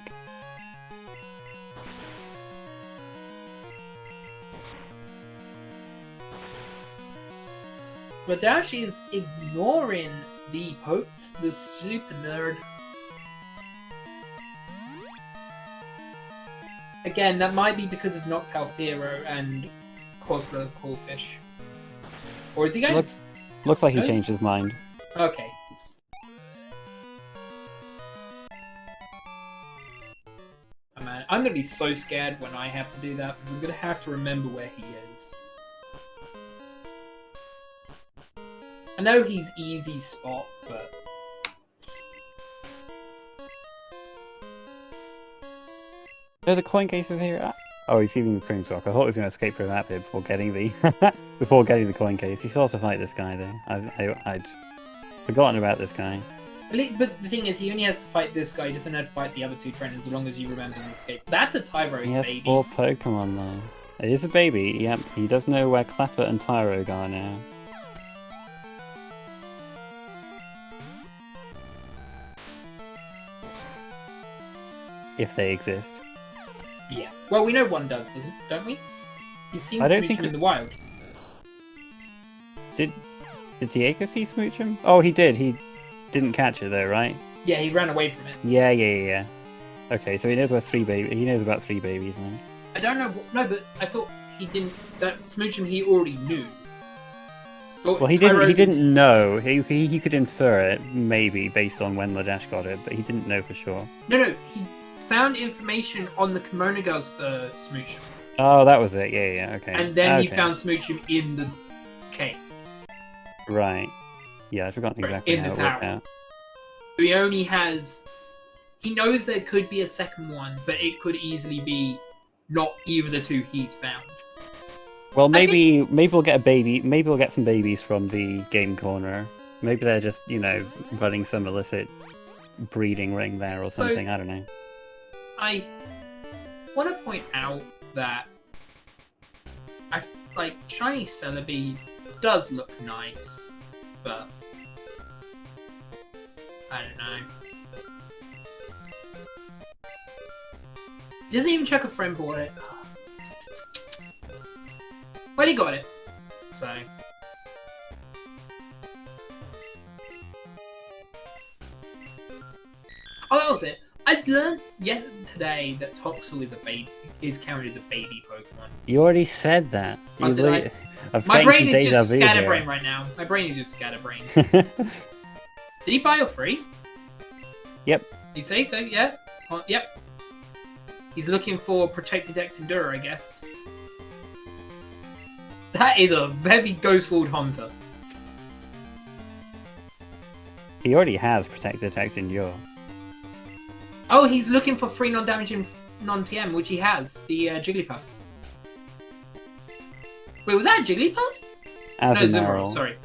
Ledash is ignoring the super nerd. Again, that might be because of Noctowl Theero and Cosmo the Coolfish. Or is he going? Looks like he changed his mind. Okay. Oh man, I'm gonna be so scared when I have to do that, because I'm gonna have to remember where he is. I know he's easy spot, but... No, the coin case is here. Oh, he's keeping the Cream Sock. I thought he was going to escape through that bit before getting the coin case. He still has to fight this guy though. I'd forgotten about this guy. But the thing is, he only has to fight this guy. He doesn't have to fight the other 2 trainers as long as you remember the escape. That's a Tyro baby. He has 4 Pokemon though. It is a baby. Yep, he does know where Cleffa and Tyrogue are now. if they exist. Yeah. Well, we know one does, don't we? He's seen I don't Smoochum think in the wild. Did Diego see Smoochum? Oh, he did. He didn't catch it though, right? Yeah, he ran away from it. Yeah. Okay, so he knows He knows about 3 babies now. I don't know. No, but I thought he didn't. That Smoochum he already knew. But Well, he didn't know. He could infer it maybe based on when Ledash got it, but he didn't know for sure. No. He found information on the Kimono Girls for Smoochum. Oh, that was it. Yeah. Okay. And then he found Smoochum in the cave. Right. Yeah, I've forgotten exactly in how the it worked tower. out. So he only has. He knows there could be a second one, but it could easily be not either of the two he's found. Well, maybe we'll get a baby. Maybe we'll get some babies from the game corner. Maybe they're just, running some illicit breeding ring there or something. I don't know. I want to point out that Shiny Celebi does look nice, but I don't know. He doesn't even check a friend for it. Well, he got it. So. Oh, that was it. I learned today that Toxel is counted as a baby Pokemon. You already said that. Oh, did I? My brain is just scatterbrain right now. My brain is just scatterbrain. Did he buy or free? Yep. Did you say so? Yeah? Yep. He's looking for Protect, Detect, Endure, I guess. That is a heavy Ghost World Hunter. He already has Protect, Detect, Endure. Oh, he's looking for free non-damaging non-TM, which he has. The Jigglypuff. Wait, was that a Jigglypuff? Azumarill. Sorry.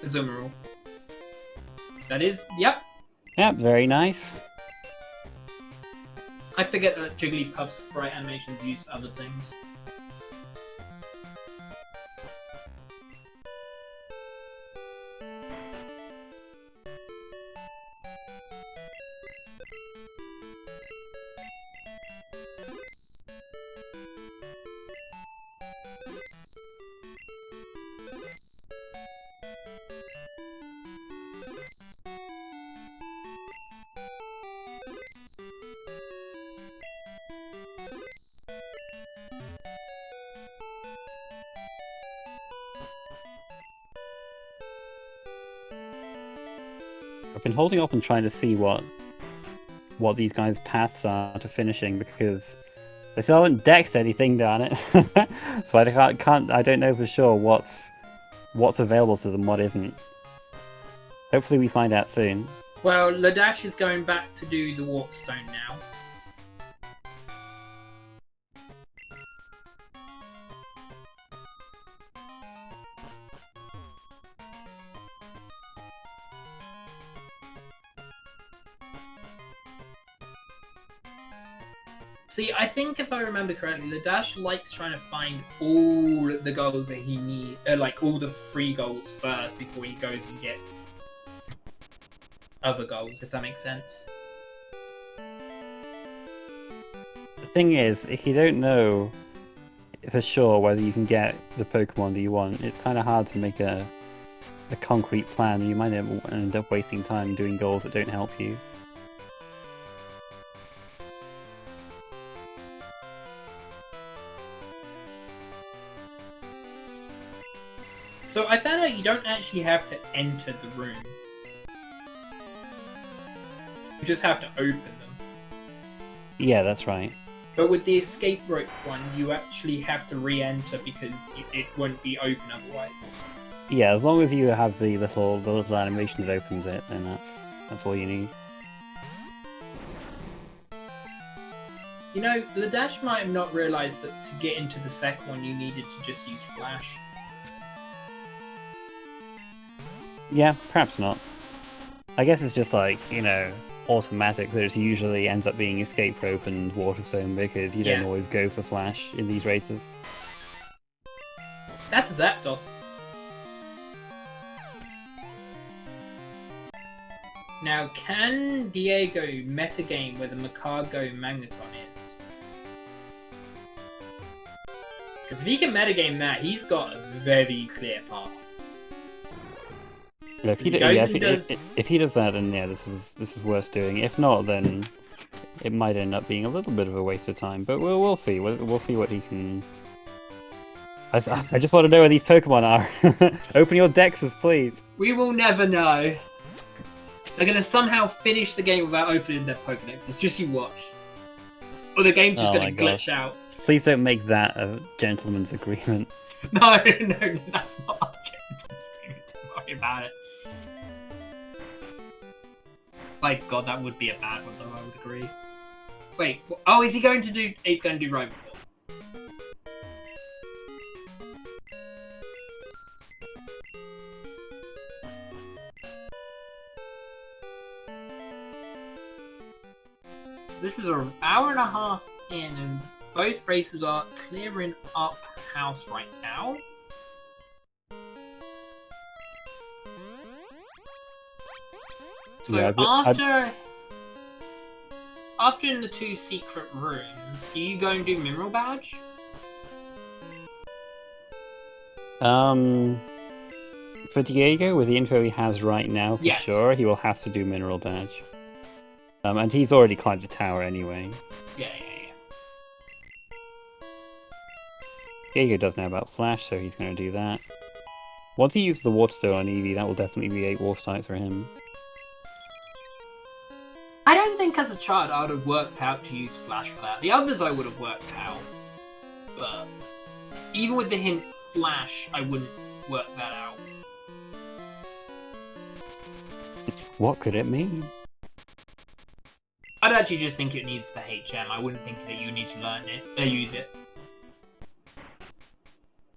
Azumarill. That is, yep. Yep, very nice. I forget that Jigglypuff's sprite animations use other things. I've been holding off and trying to see what these guys' paths are to finishing because they still haven't decked anything, darn it. So I don't know for sure what's available to them, what isn't. Hopefully we find out soon. Well, Ledash is going back to do the Warpstone now. See, I think if I remember correctly, Ledash likes trying to find all the goals that he needs, all the free goals first before he goes and gets other goals, if that makes sense. The thing is, if you don't know for sure whether you can get the Pokemon that you want, it's kind of hard to make a concrete plan. You might end up wasting time doing goals that don't help you. So I found out you don't actually have to enter the room. You just have to open them. Yeah, that's right. But with the escape rope one, you actually have to re-enter because it won't be open otherwise. Yeah, as long as you have the little animation that opens it, then that's all you need. You know, Ledash might have not realised that to get into the second one you needed to just use Flash. Yeah, perhaps not. I guess it's just like, automatic that it usually ends up being Escape Rope and Waterstone because you don't always go for Flash in these races. That's a Zapdos. Now, can Diego metagame where the Macargo Magneton is? Because if he can metagame that, he's got a very clear path. Yeah, if he does that, then yeah, this is worth doing. If not, then it might end up being a little bit of a waste of time. But we'll see. We'll see what he can. I just want to know where these Pokemon are. Open your dexes, please. We will never know. They're gonna somehow finish the game without opening their Pokédexes. Just you watch. Or the game's just gonna glitch out. Please don't make that a gentleman's agreement. No, that's not a gentleman's agreement. Don't worry about it. My God, that would be a bad one, though. I would agree. Wait, oh, is he going to do? He's going to do Roam 4. This is an hour and a half in, and both races are clearing up house right now. So yeah, after in the 2 secret rooms, do you go and do Mineral Badge? For Diego, with the info he has right now, for sure, he will have to do Mineral Badge. And he's already climbed the tower anyway. Yeah. Diego does know about Flash, so he's going to do that. Once he uses the Water Stone on Eevee, that will definitely be 8 Water types for him. I don't think as a child I would have worked out to use Flash for that. The others I would have worked out. But even with the hint Flash, I wouldn't work that out. What could it mean? I'd actually just think it needs the HM. I wouldn't think that you need to learn it, use it.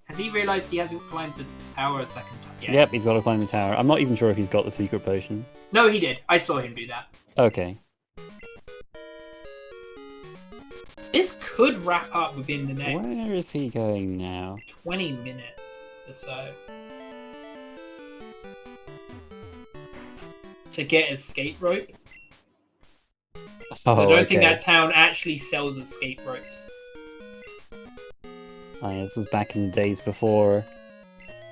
Has he realised he hasn't climbed the tower a second time yet? Yep, he's got to climb the tower. I'm not even sure if he's got the secret potion. No, he did. I saw him do that. Okay. This could wrap up within the next... Where is he going now? 20 minutes or so. To get escape rope. Oh, I don't think that town actually sells escape ropes. Oh, yeah, this was back in the days before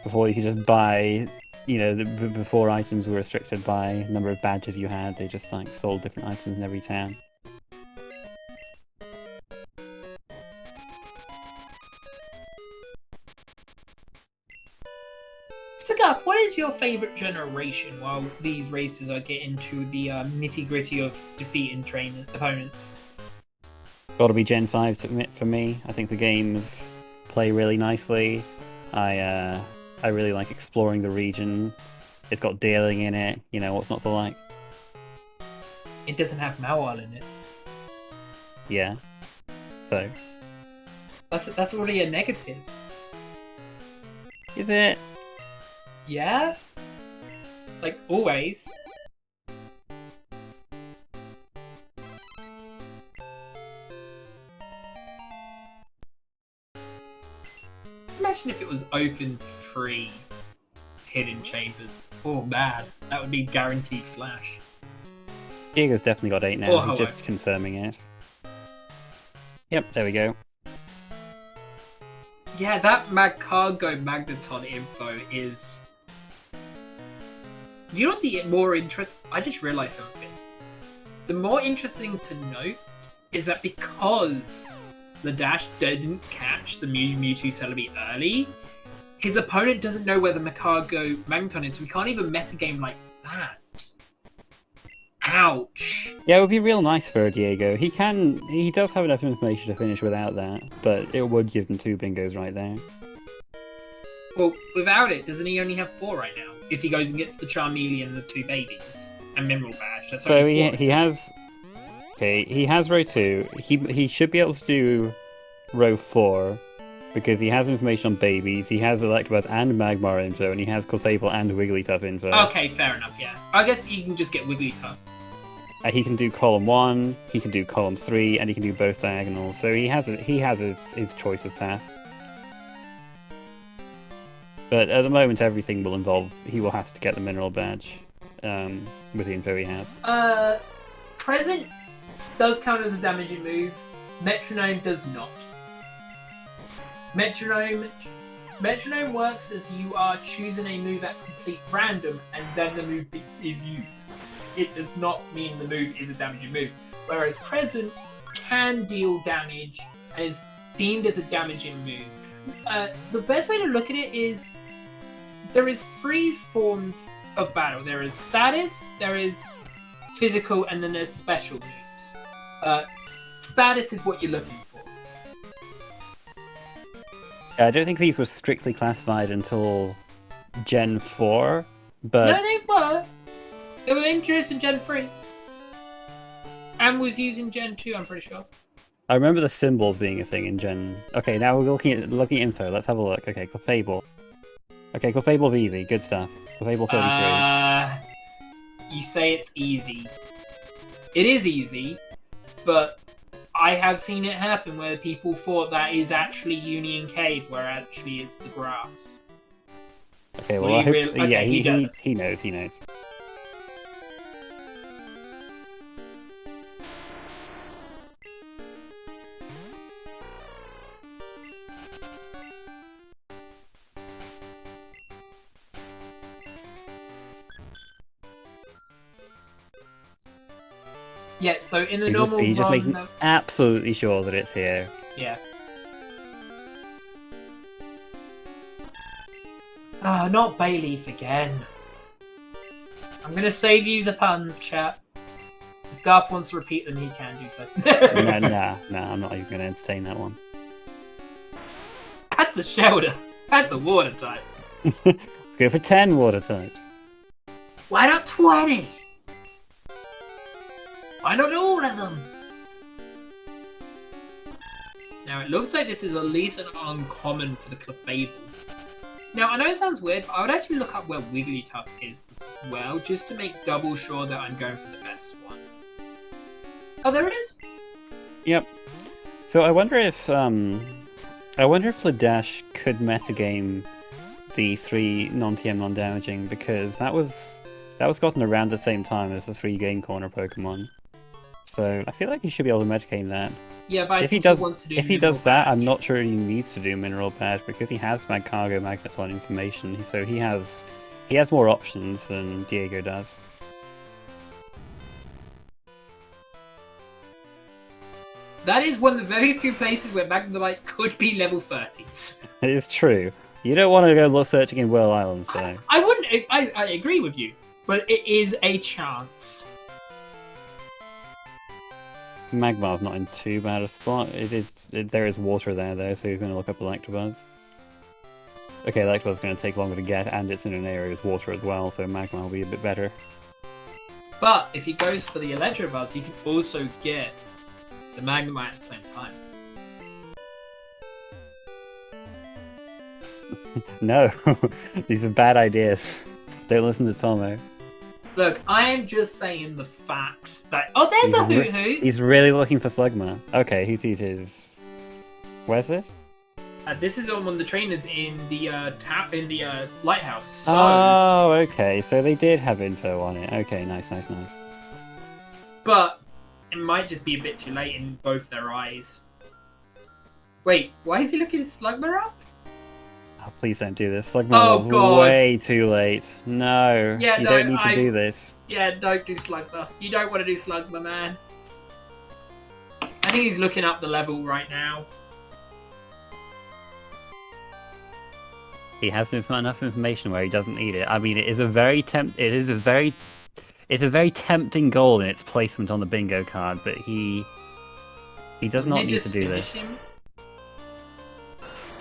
you could just buy, you know, before items were restricted by number of badges you had. They just like sold different items in every town. So Gaff, what is your favourite generation while these races are getting to the nitty-gritty of defeating opponents? Gotta be Gen 5 for me. I think the games play really nicely. I really like exploring the region. It's got dealing in it. You know, what's not to like? It doesn't have Mawile in it. Yeah. So. That's already a negative. Is it? Yeah? Like, always. Imagine if it was open free hidden chambers. Oh man, that would be guaranteed Flash. Diego's definitely got 8 now. He's just confirming it. Yep, there we go. Yeah, that Macargo Magneton info is... You know what the more interesting... I just realised something. The more interesting to note is that because Ledash didn't catch the Mewtwo Celebi early, his opponent doesn't know where the Macargo Magneton is, so we can't even metagame like that. Ouch. Yeah, it would be real nice for Diego. He does have enough information to finish without that, but it would give him 2 bingos right there. Well, without it, doesn't he only have 4 right now? If he goes and gets the Charmeleon and the 2 babies and Mineral Badge, that's so he has. Okay, he has row 2. He should be able to do row 4 because he has information on babies. He has Electabuzz and Magmar info, and he has Clefable and Wigglytuff info. Okay, fair enough. Yeah, I guess he can just get Wigglytuff. He can do column 1, he can do column 3, and he can do both diagonals. So he has his choice of path. But at the moment, everything will involve he will have to get the Mineral Badge. with the info he has. Present does count as a damaging move. Metronome does not. Metronome works as you are choosing a move at complete random, and then the move is used. It does not mean the move is a damaging move. Whereas Present can deal damage and is deemed as a damaging move. The best way to look at it is there is 3 forms of battle. There is status, there is physical, and then there's special moves. Status is what you're looking for. I don't think these were strictly classified until Gen 4, but... No, they were. They were introduced in Gen 3. And was used in Gen 2, I'm pretty sure. I remember the symbols being a thing in Gen... Okay, now we're looking at info. Let's have a look. Okay, Clefable. Okay, Clefable's easy. Good stuff. Clefable 33. You say it's easy. It is easy, but I have seen it happen where people thought that is actually Union Cave, where actually it's the grass. Okay, well, he knows. Yeah, so in the He's normal just run, making absolutely sure that it's here. Yeah. Ah, not Bayleaf again. I'm gonna save you the puns, chat. If Garth wants to repeat them, he can do so. No, I'm not even gonna entertain that one. That's a shelter. That's a water type. Let's go for 10 water types. Why not 20? Why not all of them? Now it looks like this is at least an uncommon for the Clefable. Now I know it sounds weird, but I would actually look up where Wigglytuff is as well, just to make double sure that I'm going for the best one. Oh, there it is. Yep. So I wonder if Ledash could metagame the 3 non-TM non-damaging, because that was gotten around the same time as the 3 game corner Pokemon. So I feel like he should be able to metagame that. Yeah, but if he does that, I'm not sure he needs to do Mineral Badge, because he has Magcargo Magneton information, so he has more options than Diego does. That is one of the very few places where Magnemite could be level 30. It is true. You don't want to go searching in Whirl Islands, though. I wouldn't. I agree with you, but it is a chance. Magmar's not in too bad a spot. There is water there, though, so he's going to look up Electabuzz. Okay, Electabuzz is going to take longer to get, and it's in an area with water as well, so Magmar will be a bit better. But if he goes for the Electabuzz, he can also get the Magnemite at the same time. No, these are bad ideas. Don't listen to Tomo. Look, I am just saying the facts. That there's a Hoot-Hoot! He's really looking for Slugma. Okay, Hoot-Hoot is... Where's this? This is on one of the trainers in the lighthouse. So... Oh, okay. So they did have info on it. Okay, nice. But it might just be a bit too late in both their eyes. Wait, why is he looking Slugma up? Oh, please don't do this. Slugma was way too late. No, you don't need to do this. Yeah, don't do Slugma. You don't want to do Slugma, man. I think he's looking up the level right now. He has enough information where he doesn't need it. I mean, it's a very tempting goal in its placement on the bingo card, but he does not need to do this. Him?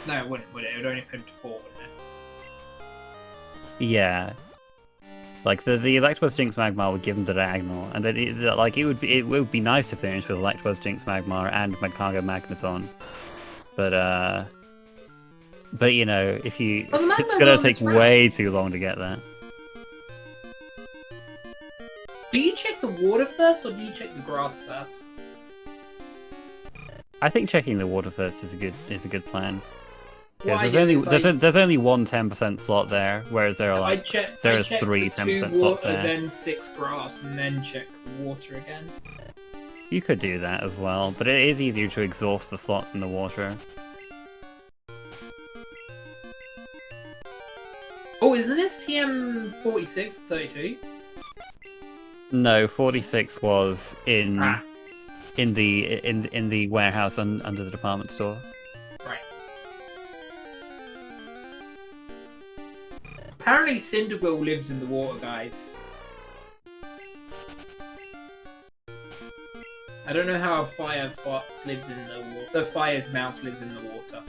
No, it wouldn't, would it? It would only put him to 4, wouldn't it? Yeah. Like, the Electabuzz Jinx Magmar would give him the diagonal, and then it would be nice to finish with Electabuzz Jinx Magmar and Magcargo Magneton. But you know, it's gonna take way too long to get that. Do you check the water first, or do you check the grass first? I think checking the water first is a good plan. What I Because do is there's only one 10% slot there, whereas there are I like check three the 10% two slots water, there. then 6 grass, and then check the water again. You could do that as well, but it is easier to exhaust the slots in the water. Oh, isn't this TM 46 32? No, 46 was in Ah, in the warehouse under the department store. right. Apparently, Cinderquill lives in the water, guys. I don't know how a fire fox lives in the water. The fire mouse lives in the water.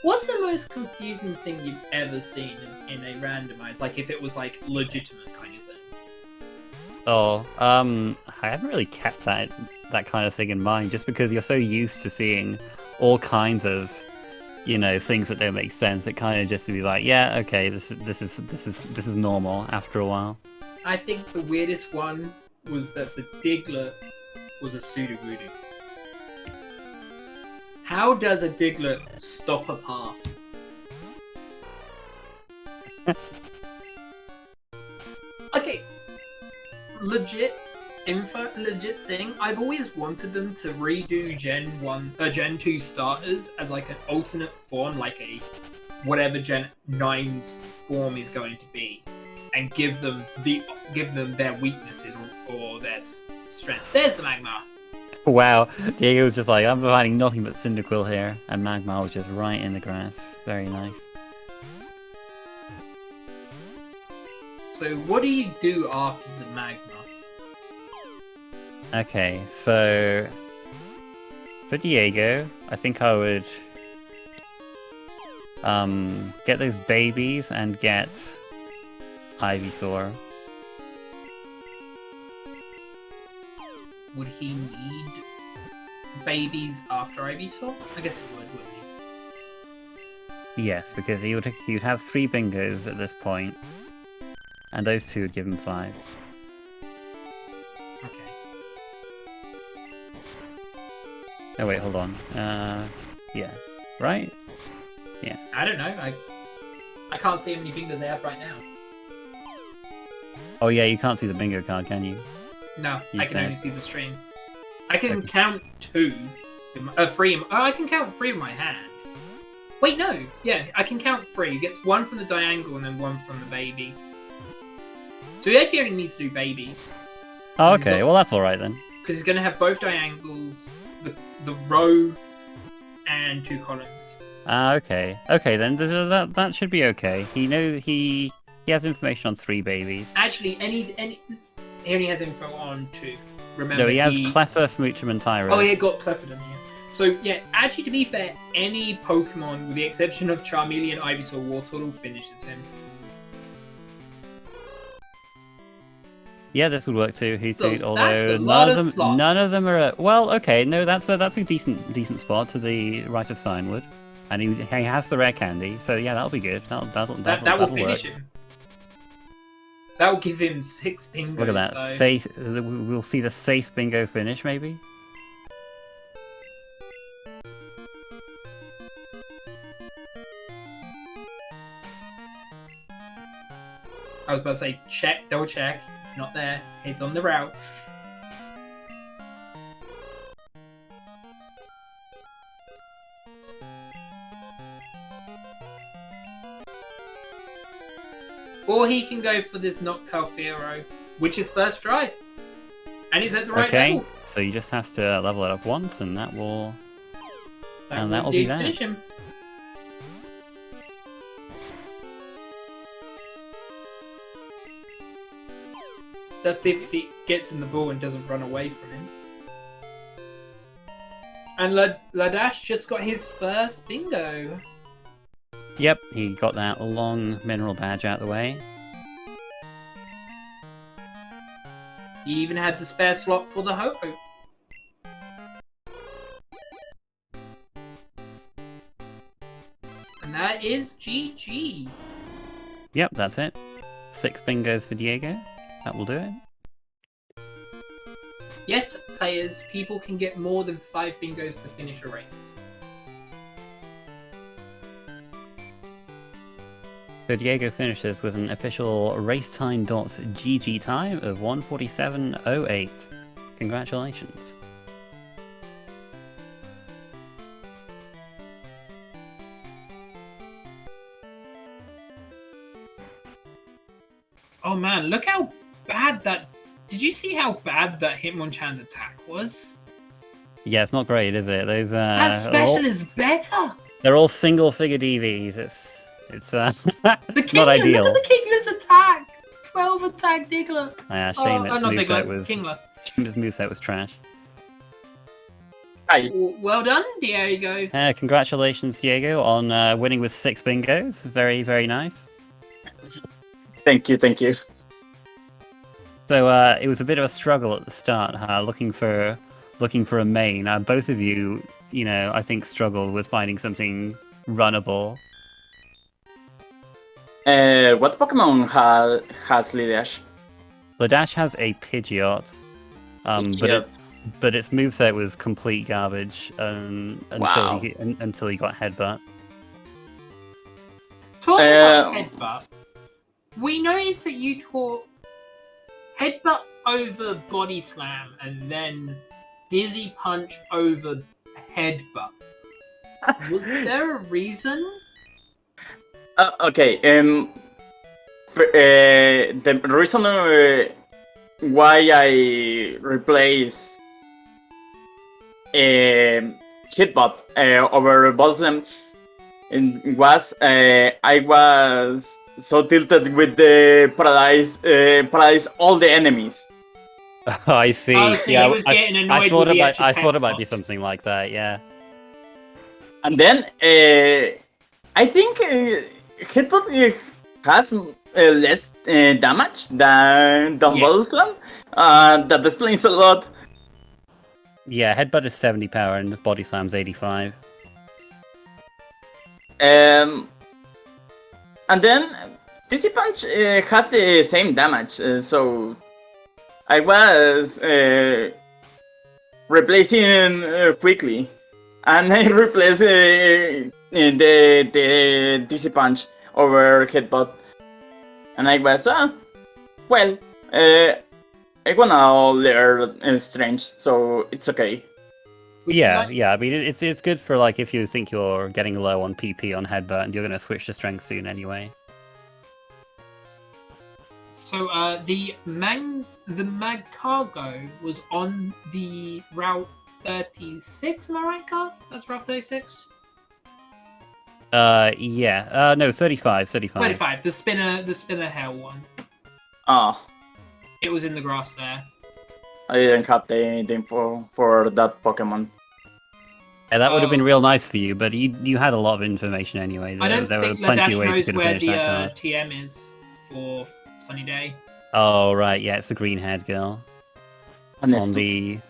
What's the most confusing thing you've ever seen in a randomized? Like, if it was, like, legitimate kind of thing. Oh, I haven't really kept that kind of thing in mind, just because you're so used to seeing all kinds of, you know, things that don't make sense. It kind of just to be like, yeah, okay, this is normal after a while. I think the weirdest one was that the Diglett was a Sudowoodo. How does a Diglett stop a path? Okay, legit thing. I've always wanted them to redo Gen 2 starters as like an alternate form, like a whatever Gen 9's form is going to be, and give them their weaknesses or their strength. There's the Magma. Wow, Diego was just like, I'm providing nothing but Cyndaquil here, and Magmar was just right in the grass. Very nice. So what do you do after the Magma? Okay, so for Diego, I think I would get those babies and get Ivysaur. Would he need babies after Ivysaur? I guess he would, wouldn't he? Yes, because he would have 3 bingos at this point, and those 2 would give him 5. Okay. Oh wait, hold on. Yeah, right? Yeah. I don't know. I can't see how many fingers they have right now. Oh yeah, you can't see the bingo card, can you? No, You I can said- only see the stream. I can Okay. count 2. 3. I can count 3 in my hand. Wait, no. Yeah, I can count 3. He gets 1 from the diagonal and then 1 from the baby. So he actually only needs to do babies. Oh, This is okay. not- Well, that's all right then. Because he's going to have both diagonals, the row, and 2 columns. Okay. Okay, then that should be okay. He knows he has information on 3 babies. Actually, he only has info on 2. Remember, No, he has Cleffa, Smoochum, and Tyro. Oh, yeah, got Clefford in here. So, yeah, actually, to be fair, any Pokemon, with the exception of Charmeleon, Ivysaur, Wartortle, finishes him. Yeah, this would work too. Hoothoot, So that's although a lot of slots. none of them are. Well, okay, no, that's a decent spot to the right of Signwood, and he has the rare candy, so yeah, that'll be good. That will That will finish him. That will give him 6 bingos. Look at that. Though. Safe. We'll see the Safe bingo finish, maybe. I was about to say, double check. It's not there. It's on the route. Or he can go for this Noctowl Fearow, which is first try. And he's at the right Okay, level. so he just has to level it up once, and that will. And that will indeed be that. finish him. That's if he gets in the ball and doesn't run away from him. And Ledash just got his first bingo. Yep, he got that long mineral badge out of the way. He even had the spare slot for the Ho-Oh. And that is GG. Yep, that's it. 6 bingos for Diego. That will do it. Yes, players, people can get more than 5 bingos to finish a race. So Diego finishes with an official racetime.gg time of 1:47.08. Congratulations. Oh man, look how bad that... Did you see how bad that Hitmonchan's attack was? Yeah, it's not great, is it? Those That special is better! they're all single-figure DVs. It's The it's not Kingler, ideal. look at the Kingler's attack! 12 attack Diggler! Yeah, shame its not moveset Diggler, was Kingler. shame its moveset was trash. Hi. Well done, Diego. Congratulations, Diego, on winning with 6 bingos. Very, very nice. Thank you. So it was a bit of a struggle at the start, looking for a main. Both of you, I think struggled with finding something runnable. What Pokemon has Ledash? Ledash has a Pidgeot, but its moveset was complete garbage until he got Headbutt. Talking about Headbutt, we noticed that you taught Headbutt over Body Slam and then Dizzy Punch over Headbutt. Was there a reason? Okay. The reason why I replace Hitbot over Boslam was I was so tilted with the paralyze all the enemies. I see. Oh, so yeah, he was getting annoyed I thought with the it extra might be spots. something like that. Yeah. And then I think Hitbot has less damage than Boslam. That explains a lot. Yeah, Headbutt is 70 power and Body Slam's 85. And then Dizzy Punch has the same damage, so I was replacing quickly, and I replaced the Dizzy Punch over Headbutt, and I was well, I wanna learn Strange, so it's okay. Yeah. I mean, it's good for like if you think you're getting low on PP on Headbutt and you're gonna switch to Strength soon anyway. So the Magcargo was on the Route 36, am I right, Garth? That's Route 36? Yeah. No, 35. 35, the spinner hell one. Oh, It was in the grass there. I didn't have the info for that Pokemon. Yeah, that would have been real nice for you, but you had a lot of information anyway. I don't there think were plenty Ledash of ways you knows could have where finished that card. the TM is for Sunny Day. Oh right, yeah, it's the green-haired girl. And Honestly,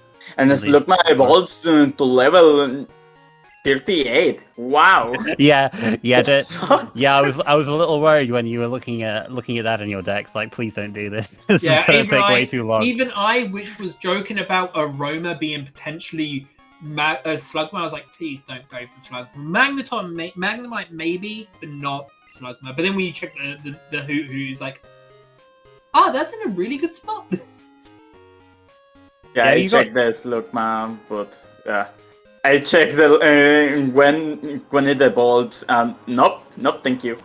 look, my evolves to level 38. Wow. Yeah. That I was a little worried when you were looking at that in your decks. Like, please don't do this. This is gonna take way too long. Even I, which was joking about Aroma being potentially Slugma, I was like, please don't go for Slugma. Magnemite maybe, but not Slugma. But then when you check the who's like, that's in a really good spot. Yeah, I checked this, look, man, but yeah. I checked the when it evolves, and nope, thank you.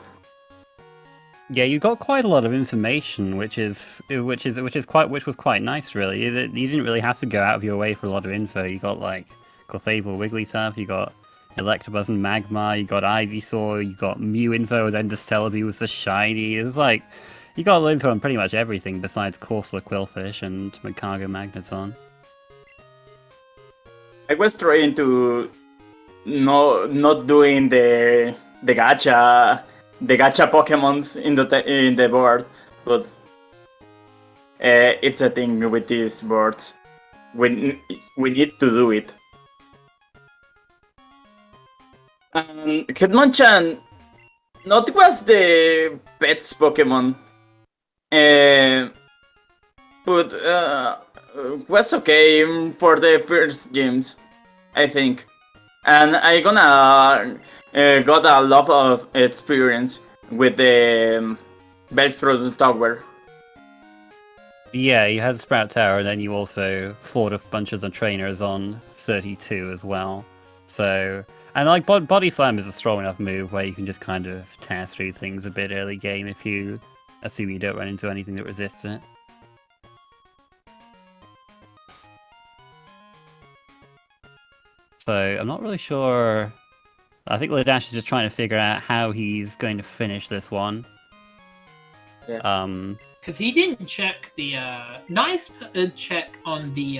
Yeah, you got quite a lot of information, which was quite nice, really. You didn't really have to go out of your way for a lot of info. You got like Clefable, Wigglytuff, you got Electabuzz and Magmar, you got Ivysaur, you got Mew info, then Celebi was the shiny. It was like you got info on pretty much everything besides Corsola, Quillfish, and Magcargo, Magneton. I was trying to not doing the gacha Pokemons in the board, but it's a thing with these boards. We need to do it. Hitmonchan not was the pets Pokemon, but was okay for the first games, I think. And I gonna got a lot of experience with the Best Produce Tower. Yeah, you had Sprout Tower, and then you also fought a bunch of the trainers on 32 as well. So, and like Body Slam is a strong enough move where you can just kind of tear through things a bit early game if you assume you don't run into anything that resists it. So I'm not really sure. I think Ledash is just trying to figure out how he's going to finish this one. Yeah. Because he didn't check the nice check on the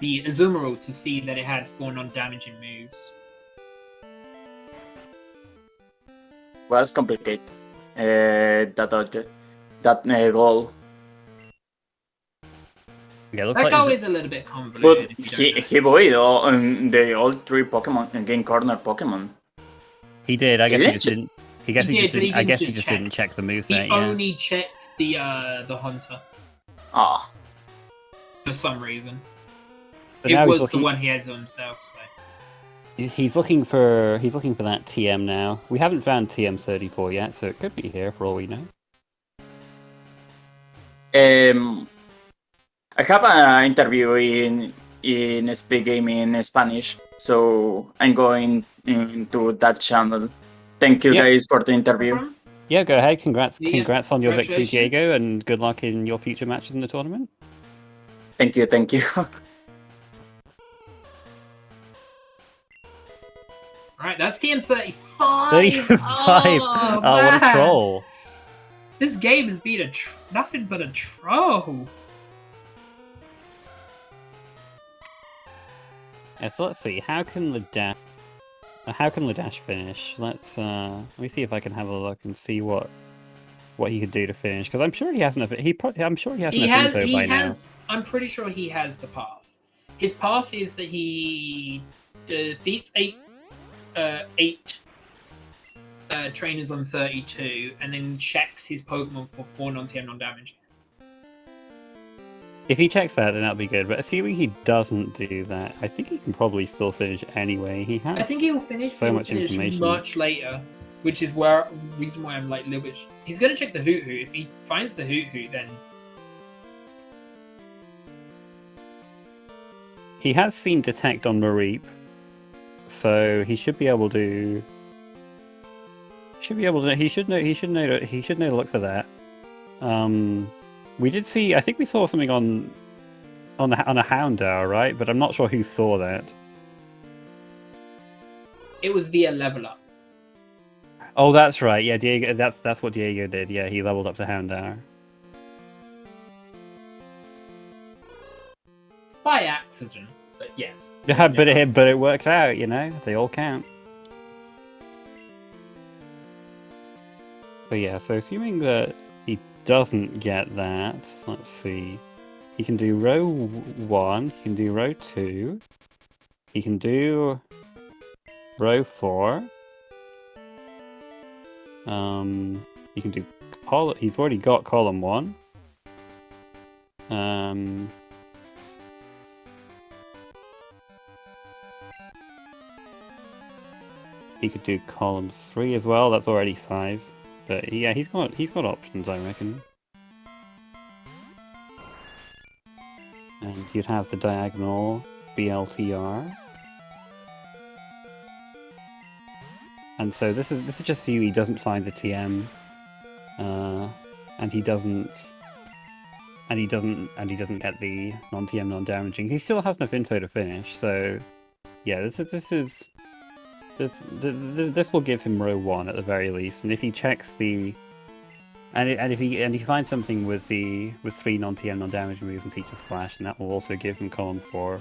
Azumarill to see that it had 4 non-damaging moves. Was complicated. That goal. Yeah, looks That like goal is a little bit convoluted. But he void the all 3 Pokemon game corner Pokemon. he did. I guess he Did just he? didn't. He guess He he just did, but he didn't. I didn't guess just he just check. didn't check the He moveset. Yeah. only checked the Hunter Ah, for some reason. But It now was he's the looking. one he had to himself. So. He's looking for that TM now. We haven't found TM34 yet, so it could be here for all we know. I have an interview in SpeedGaming in Spanish, so I'm going into that channel. Thank you Yep. guys for the interview. Problem? Yeah, go ahead. Congrats Yeah, on your victory, congratulations. Diego, and good luck in your future matches in the tournament. Thank you. Right, that's TM35. 35. Oh, what a man. troll! This game has been nothing but a troll. Yeah, so let's see. How can Ledash finish? Let me see if I can have a look and see what he could do to finish. Because I'm sure he has enough. I'm sure he has enough info by now. I'm pretty sure he has the path. His path is that he defeats eight trainers on 32, and then checks his Pokemon for 4 non-TM non-damage. If he checks that, then that'll be good. But assuming he doesn't do that, I think he can probably still finish anyway. He has. I think he will finish. so much information. Much later, which is reason why I'm like a little bit. He's gonna check the Hoot Hoot. If he finds the Hoot Hoot, then He has seen Detect on Mareep, so he should be able to. He should know to look for that. We did see. I think we saw something on a Houndour, right? But I'm not sure who saw that. it was via level up. Oh, that's right. Yeah, Diego. That's what Diego did. Yeah, he leveled up to Houndour. By accident, but yes. Yeah, but it worked out. You know, they all count. So yeah. So assuming that he doesn't get that, let's see. He can do row 1. He can do row 2. He can do row 4. He can do column. He's already got column 1. He could do column 3 as well. That's already 5. But yeah, he's got options, I reckon. And you'd have the diagonal BLTR. And so this is just so he doesn't find the TM, and he doesn't get the non-TM non-damaging. He still has enough info to finish. So yeah, this will give him row 1 at the very least. And if he checks the and if he finds something with 3 non-TM non-damage moves and teaches Flash, then that will also give him column 4.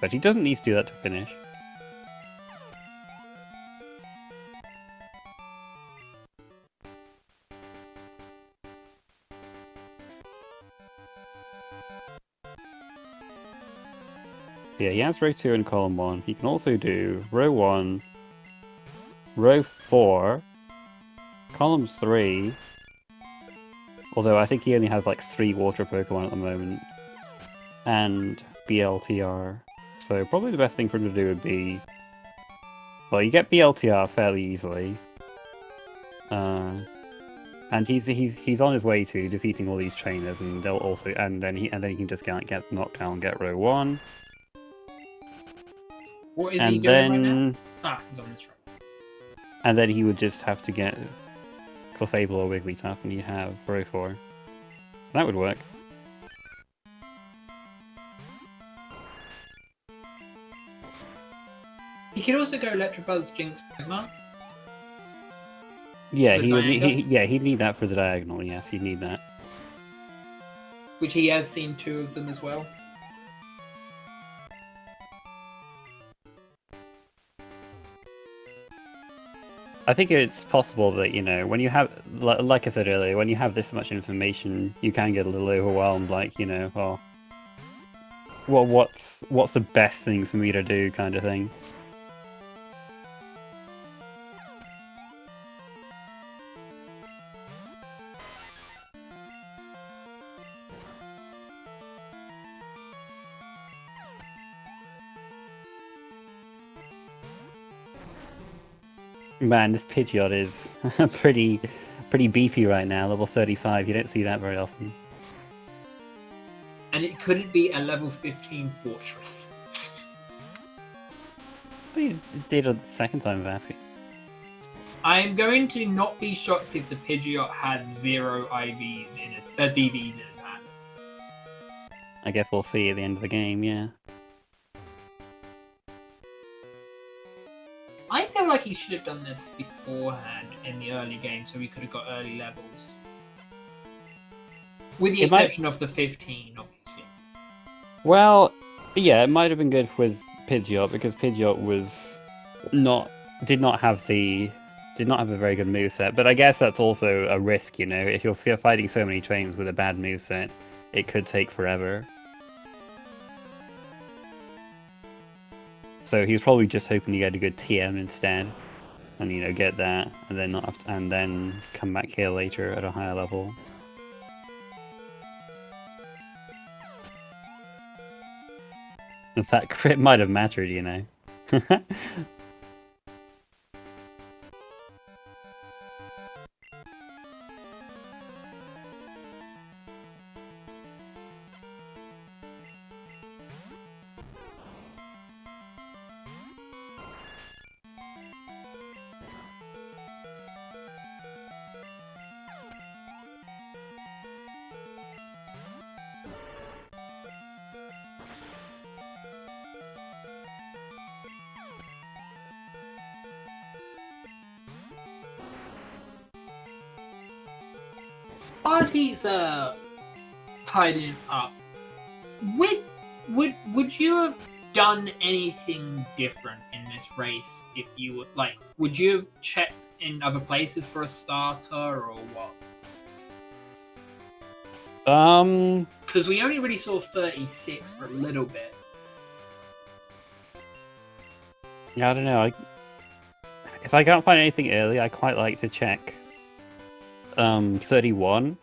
But he doesn't need to do that to finish. Yeah, he has row 2 and column 1. He can also do row 1, row 4, column 3, Although I think he only has like 3 water Pokemon at the moment. And BLTR. So probably the best thing for him to do would be... Well, you get BLTR fairly easily. And he's on his way to defeating all these trainers, and they'll also and then he can just get knocked down, get row 1. What is and he doing right then now? Ah, he's on the track. and then he would just have to get Clefable or Wigglytuff, and you have row 4. So that would work. He could also go Electabuzz, Jinx, Magmar. Yeah, The he would. diagonal? He'd need that for the diagonal. Yes, he'd need that. Which he has seen 2 of them as well. I think it's possible that, you know, when you have, like I said earlier, when you have this much information, you can get a little overwhelmed. Like, you know, well, what's the best thing for me to do, kind of thing. Man, this Pidgeot is pretty beefy right now, level 35. You don't see that very often. And it couldn't be a level 15 Fortress. What you did the second time of asking. I am going to not be shocked if the Pidgeot had 0 IVs in it, DVs in its hand. I guess we'll see at the end of the game, yeah. I feel like he should have done this beforehand in the early game so we could have got early levels. With the exception of the 15, obviously. Well, yeah, it might have been good with Pidgeot because Pidgeot did not have a very good moveset. But I guess that's also a risk, you know. If you're fighting so many trains with a bad moveset, it could take forever. So he's probably just hoping to get a good TM instead, and you know, get that, and then and then come back here later at a higher level. That crit might have mattered, you know. While he's tidying up, would you have done anything different in this race if you would like? Would you have checked in other places for a starter or what? Because we only really saw 36 for a little bit. I don't know. If I can't find anything early, I quite like to check 31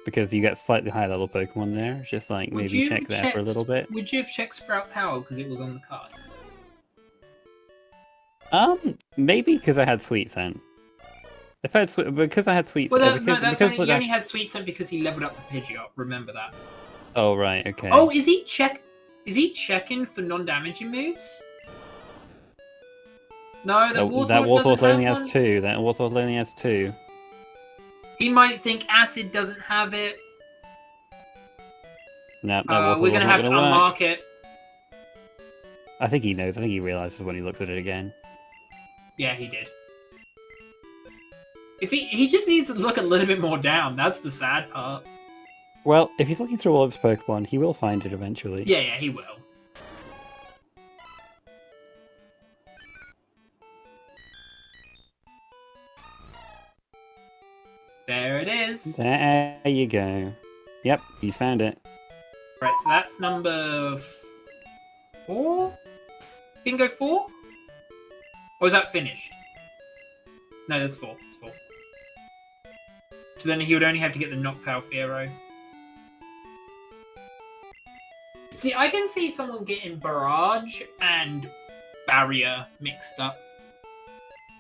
because you get slightly higher level Pokemon there. Just like maybe check there for a little bit. Would you have checked Sprout Tower because it was on the card? Maybe because I had Sweet Scent. Because I had Sweet Scent. Well, he only had Sweet Scent because he leveled up the Pidgeot. Remember that. Oh right, okay. Oh, is he checking for non-damaging moves? No, that Wartortle only has 2. That Wartortle only has 2. He might think Acid doesn't have it. No, we're gonna have to unmark it. I think he knows. I think he realizes when he looks at it again. Yeah, he did. If he just needs to look a little bit more down. That's the sad part. Well, if he's looking through all of his Pokemon, he will find it eventually. Yeah, he will. There it is. There you go. Yep, he's found it. Right, so that's number 4? Bingo 4? Or is that finished? No, that's 4. It's 4. So then he would only have to get the Noctowl Fearow. See, I can see someone getting Barrage and Barrier mixed up.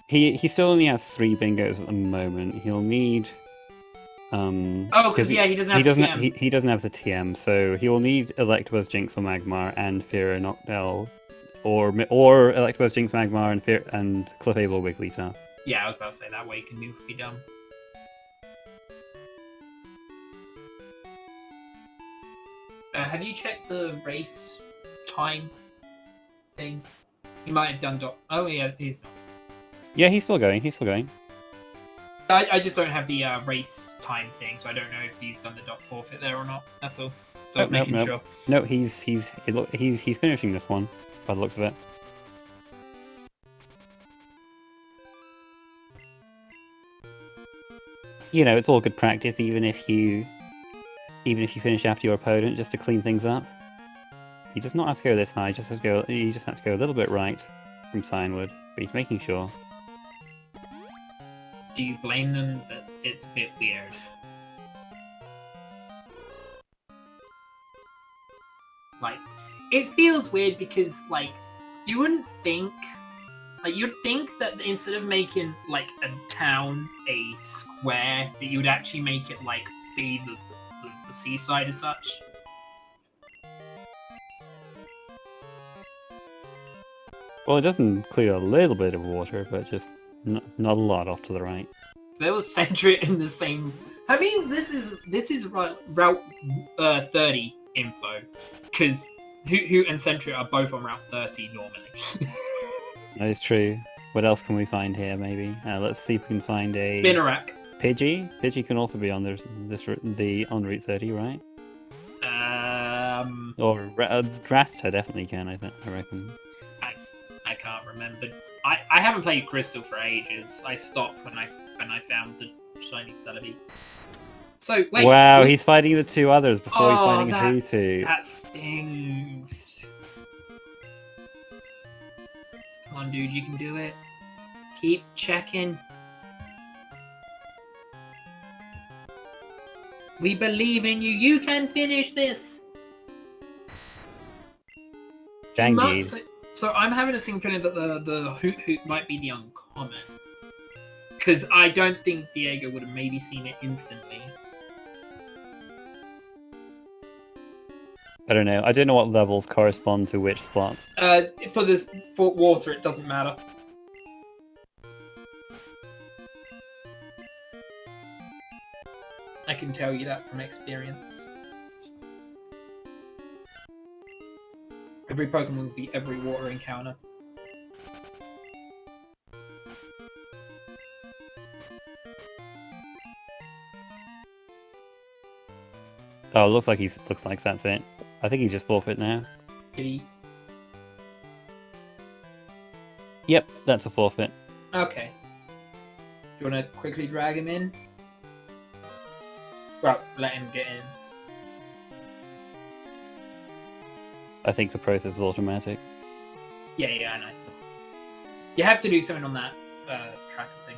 He still only has 3 bingos at the moment. He'll need Oh, because yeah, he doesn't have TM. He doesn't have the TM, so he will need Electabuzz, Jinx, or Magmar and Fearow Noctowl, or Electabuzz, Jinx, Magmar and Clefable, Wigglytuff. Yeah, I was about to say that way can also be done. Have you checked the race time thing? He might have done Oh yeah, he's not. Yeah, he's still going. He's still going. I just don't have the race time thing, so I don't know if he's done the dot forfeit there or not. That's all. So I'm making sure. No, he's finishing this one by the looks of it. You know, it's all good practice, even if you finish after your opponent, just to clean things up. He does not have to go this high. He just has to go a little bit right from Signwood, but he's making sure. Do you blame them that it's a bit weird? Like, it feels weird because, like, you wouldn't think... Like, you'd think that instead of making, like, a town a square, that you would actually make it, like, be the seaside as such. Well, it does include a little bit of water, but just not a lot off to the right. There was Sentret in the same... That means this is Route 30 info, because Hoot and Sentret are both on Route 30 normally. That is true. What else can we find here, maybe? Let's see if we can find a... Spinarak. Pidgey? Pidgey can also be on on Route 30, right? Or Drasta definitely can, I reckon. I can't remember. I haven't played Crystal for ages. I stopped when I found the shiny Celebi. So wait. Wow, he's fighting the 2 others before he's fighting Hootoo. That stings. Come on, dude, you can do it. Keep checking. We believe in you. You can finish this. Dang. So I'm having a single feeling that the Hoot might be the uncommon. Because I don't think Diego would have maybe seen it instantly. I don't know. I don't know what levels correspond to which slots. For water, it doesn't matter. I can tell you that from experience. Every Pokemon will be every water encounter. Oh, it looks like that's it. I think he's just forfeit now. Did he? Yep, that's a forfeit. Okay. Do you want to quickly drag him in? Well, let him get in. I think the process is automatic. Yeah, I know. You have to do something on that tracker thing.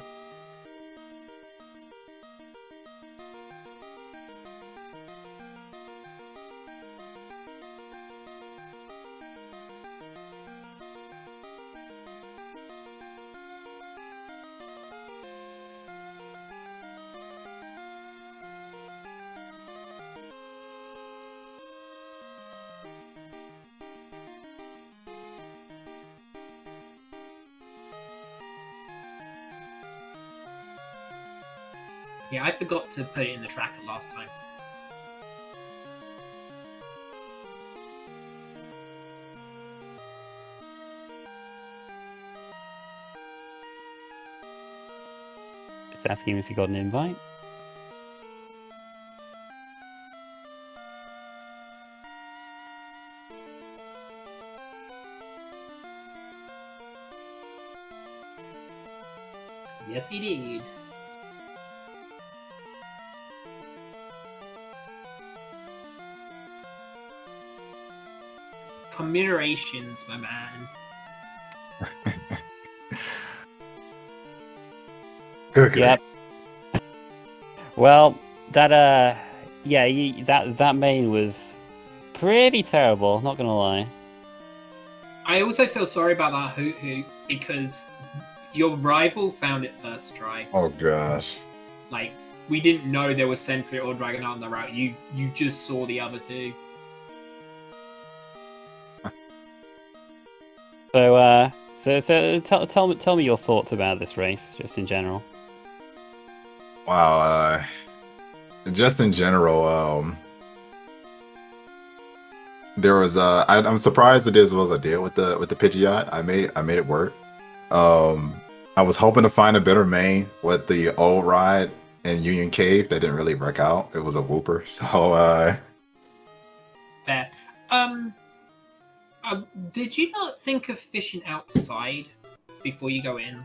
Yeah, I forgot to put it in the tracker last time. Just asking him if he got an invite. Yes, he did. Commiserations, my man. Good. Yep. Well, that yeah, that main was pretty terrible. Not gonna lie. I also feel sorry about that Hoot Hoot because your rival found it first try. Oh gosh. Like, we didn't know there was Sentry or Dragon on the route. You just saw the other two. So tell me your thoughts about this race, just in general. Wow. Just in general, there was I'm surprised that this was a deal with the Pidgeot. I made it work. I was hoping to find a better main with the old ride in Union Cave. That didn't really work out. It was a Wooper. So Fair. Did you not think of fishing outside before you go in?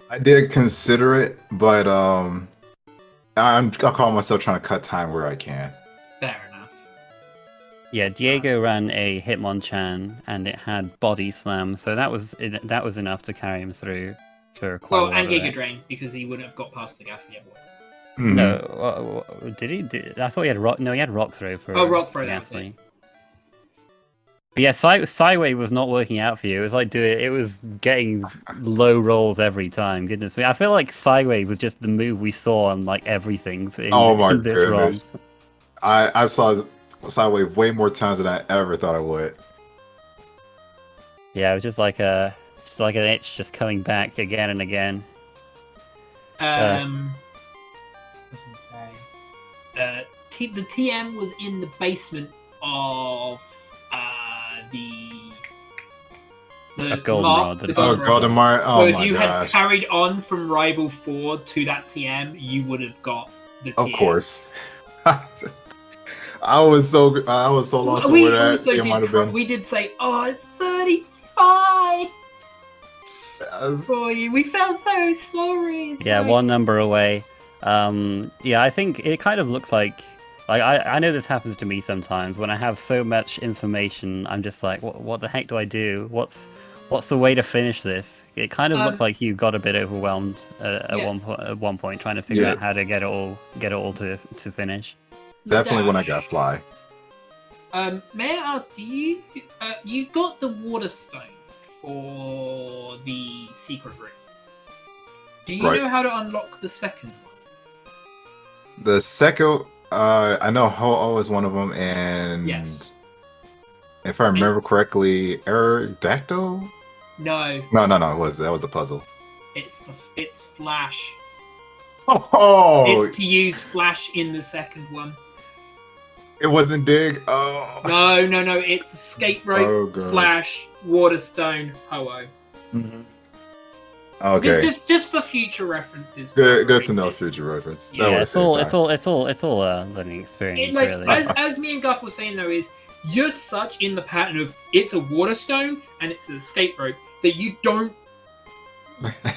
I did consider it, but I call myself trying to cut time where I can. Fair enough. Yeah, Diego ran a Hitmonchan and it had Body Slam, so that was enough to carry him through for quite a Well, lot and of Giga it. Drain because he wouldn't have got past the Ghastly Voice. Mhm. No, did he? I thought he had Rock. No, he had Rock Throw for. Oh, Rock Throw, that was Ghastly. But yeah, Sideway was not working out for you. It was like it was getting low rolls every time. Goodness me, I feel like Sideway was just the move we saw on like everything. Oh my in this goodness! ROM. I saw Sideway way more times than I ever thought I would. Yeah, it was just like an itch just coming back again and again. What was I say? The TM was in the basement of the Goldenrod. the The Oh, Goldenrod. Goldenmar! So Oh if my you had gosh! carried on from Rival 4 to that TM, you would have got the TM. Of course. I was so lost We over that. also It might have been. we did say, oh, it's 35 for you. We felt so sorry. It's Yeah, like- one number away. Yeah, I think it kind of looked like I know this happens to me sometimes when I have so much information. I'm just like, what the heck do I do? What's the way to finish this? It kind of looked like you got a bit overwhelmed at one point trying to figure out how to get it all to finish. Definitely when I Ledash, got Fly. May I ask, do you you got the Water Stone for the secret room? Do you Right. know how to unlock the second one? The second, I know Ho-Oh is one of them, and Yes. if I remember correctly, Aerodactyl? No, No, that was the puzzle. it's Flash. Oh, It's to use Flash in the second one. it wasn't Dig. Oh, No, it's Escape Rope, Oh, God. Flash, Water Stone, Ho-Oh. okay. Just for future references. Good to know future reference. That Yeah, would've It's saved all time. it's all a learning experience, Like really. as me and Guff were saying though, is you're such in the pattern of it's a Water Stone and it's an Escape Rope that you don't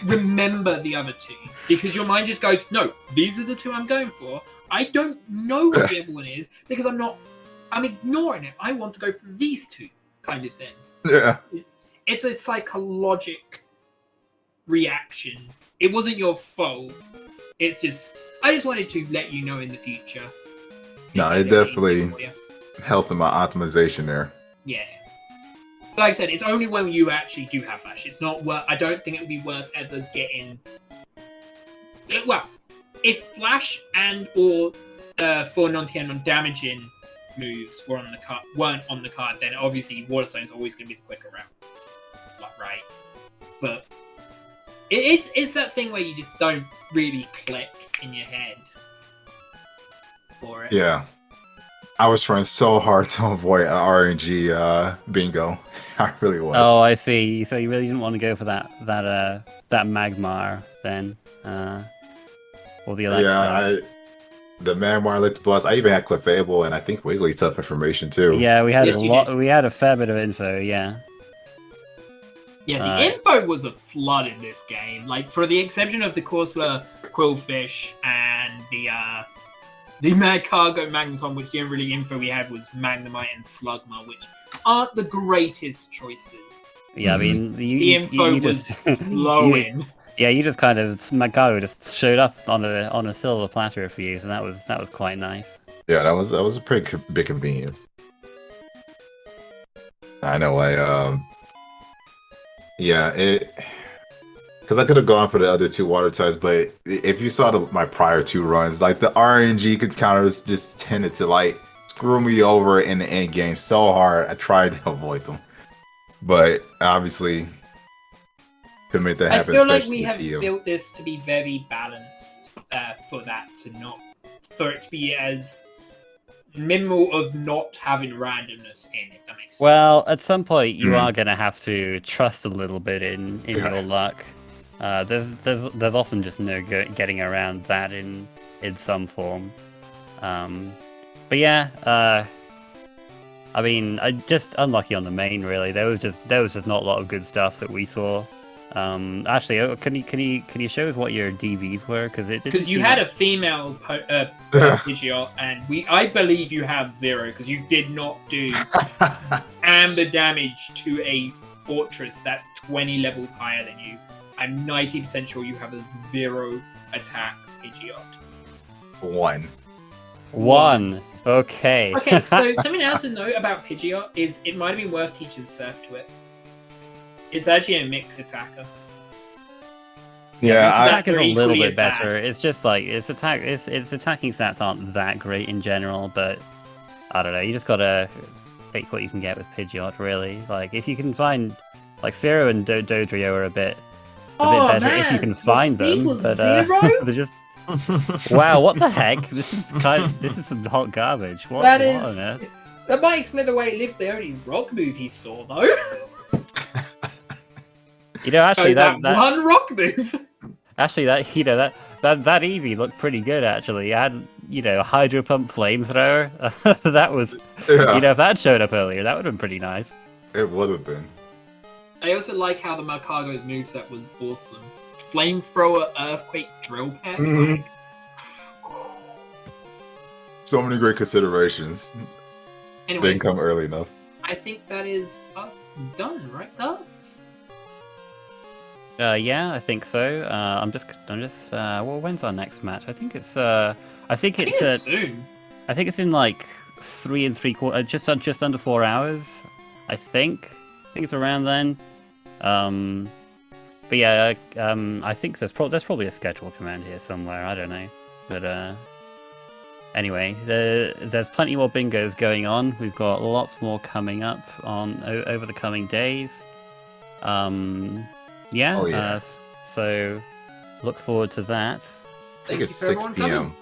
remember the other two because your mind just goes, no, these are the two I'm going for. I don't know what the other one is because I'm ignoring it. I want to go for these two, kind of thing. Yeah. It's a psychologic reaction. It wasn't your fault. It's just I just wanted to let you know in the future. No, it definitely helps in my optimization there. Yeah. But like I said, it's only when you actually do have Flash. It's not worth. I don't think it would be worth ever getting. Well, if Flash and or for non-TN non-damaging moves weren't on the card, then obviously Waterstone's always going to be the quicker route. Like, right. But it's that thing where you just don't really click in your head for it. Yeah. I was trying so hard to avoid RNG bingo. I really was. Oh, I see. So you really didn't want to go for that Magmar then, or the Electabuzz. Yeah, the Magmar Electabuzz. I even had Clefable and I think Wigglytuff information too. Yeah, we had Yes, a you lot. did. We had a fair bit of info. Yeah. Yeah, the info was a flood in this game. Like, for the exception of the Corsola Quillfish and the Mad Cargo Magneton, which the only really info we had was Magnemite and Slugma, which aren't the greatest choices. Yeah, I mean, The info you was just flowing. Yeah, you just kind of Magaro just showed up on a silver platter for you, so that was quite nice. Yeah, that was a pretty bit convenient. I know. Yeah, because I could have gone for the other two water types, but if you saw my prior two runs, like the RNG counters just tended to like screw me over in the end game so hard. I tried to avoid them, but obviously could make that I happen. feel like especially we with have TMs. built this to be very balanced for it to be as minimal of not having randomness in, if that makes sense. Well, at some point you Hmm. are gonna have to trust a little bit in your luck. There's often just no getting around that in some form. But yeah, I mean, I just unlucky on the main really. There was just not a lot of good stuff that we saw. Actually, can you show us what your DVs were? Because you had a female Pidgeot, and I believe you have 0 because you did not do amber damage to a fortress that's 20 levels higher than you. I'm 90% sure you have a 0 attack Pidgeot. One. Okay. Okay, so something else to note about Pidgeot is it might have been worth teaching Surf to it. It's actually a mix attacker. Yeah, its attack is a Equally little as bit bad. better. It's just like its attacking stats aren't that great in general, but I don't know. You just gotta take what you can get with Pidgeot, really. Like if you can find like Firo and Dodrio are a bit better if you can find them, but they're just wow. What the heck? This is some hot garbage. What That what is- on earth? That might explain the way it lived the only rock move he saw, though. You know, actually that one rock move. actually that that Eevee looked pretty good. Actually, it had Hydro Pump Flamethrower. That was yeah, if that showed up earlier, that would have been pretty nice. it would have been. I also like how the Mercago's moveset was awesome. Flamethrower, Earthquake, Drill Peck. Mhm. So many great considerations. Anyway, Didn't come early enough. I think that is us done, right, Duff? Yeah, I think so. I'm just. Well, when's our next match? I think it's. I think it's soon. I think it's in like 3 3/4, just under 4 hours. I think it's around then. But yeah, I think there's probably a schedule command here somewhere. I don't know, but anyway, there's plenty more bingos going on. We've got lots more coming up over the coming days. Yeah. Oh, yeah. So look forward to that. I think it's Thank you 6 for everyone p.m.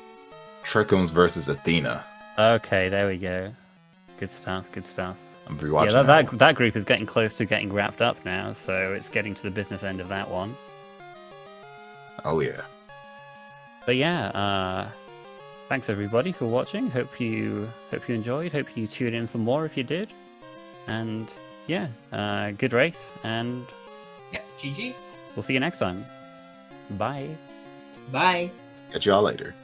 Trichomes versus Athena. Okay, there we go. Good stuff. Good stuff. I'm rewatching Yeah, that one. that group is getting close to getting wrapped up now, so it's getting to the business end of that one. Oh yeah. But yeah, thanks everybody for watching. Hope you enjoyed. Hope you tune in for more if you did. And yeah, good race, and Yeah, GG. we'll see you next time. Bye. Bye. Catch y'all later.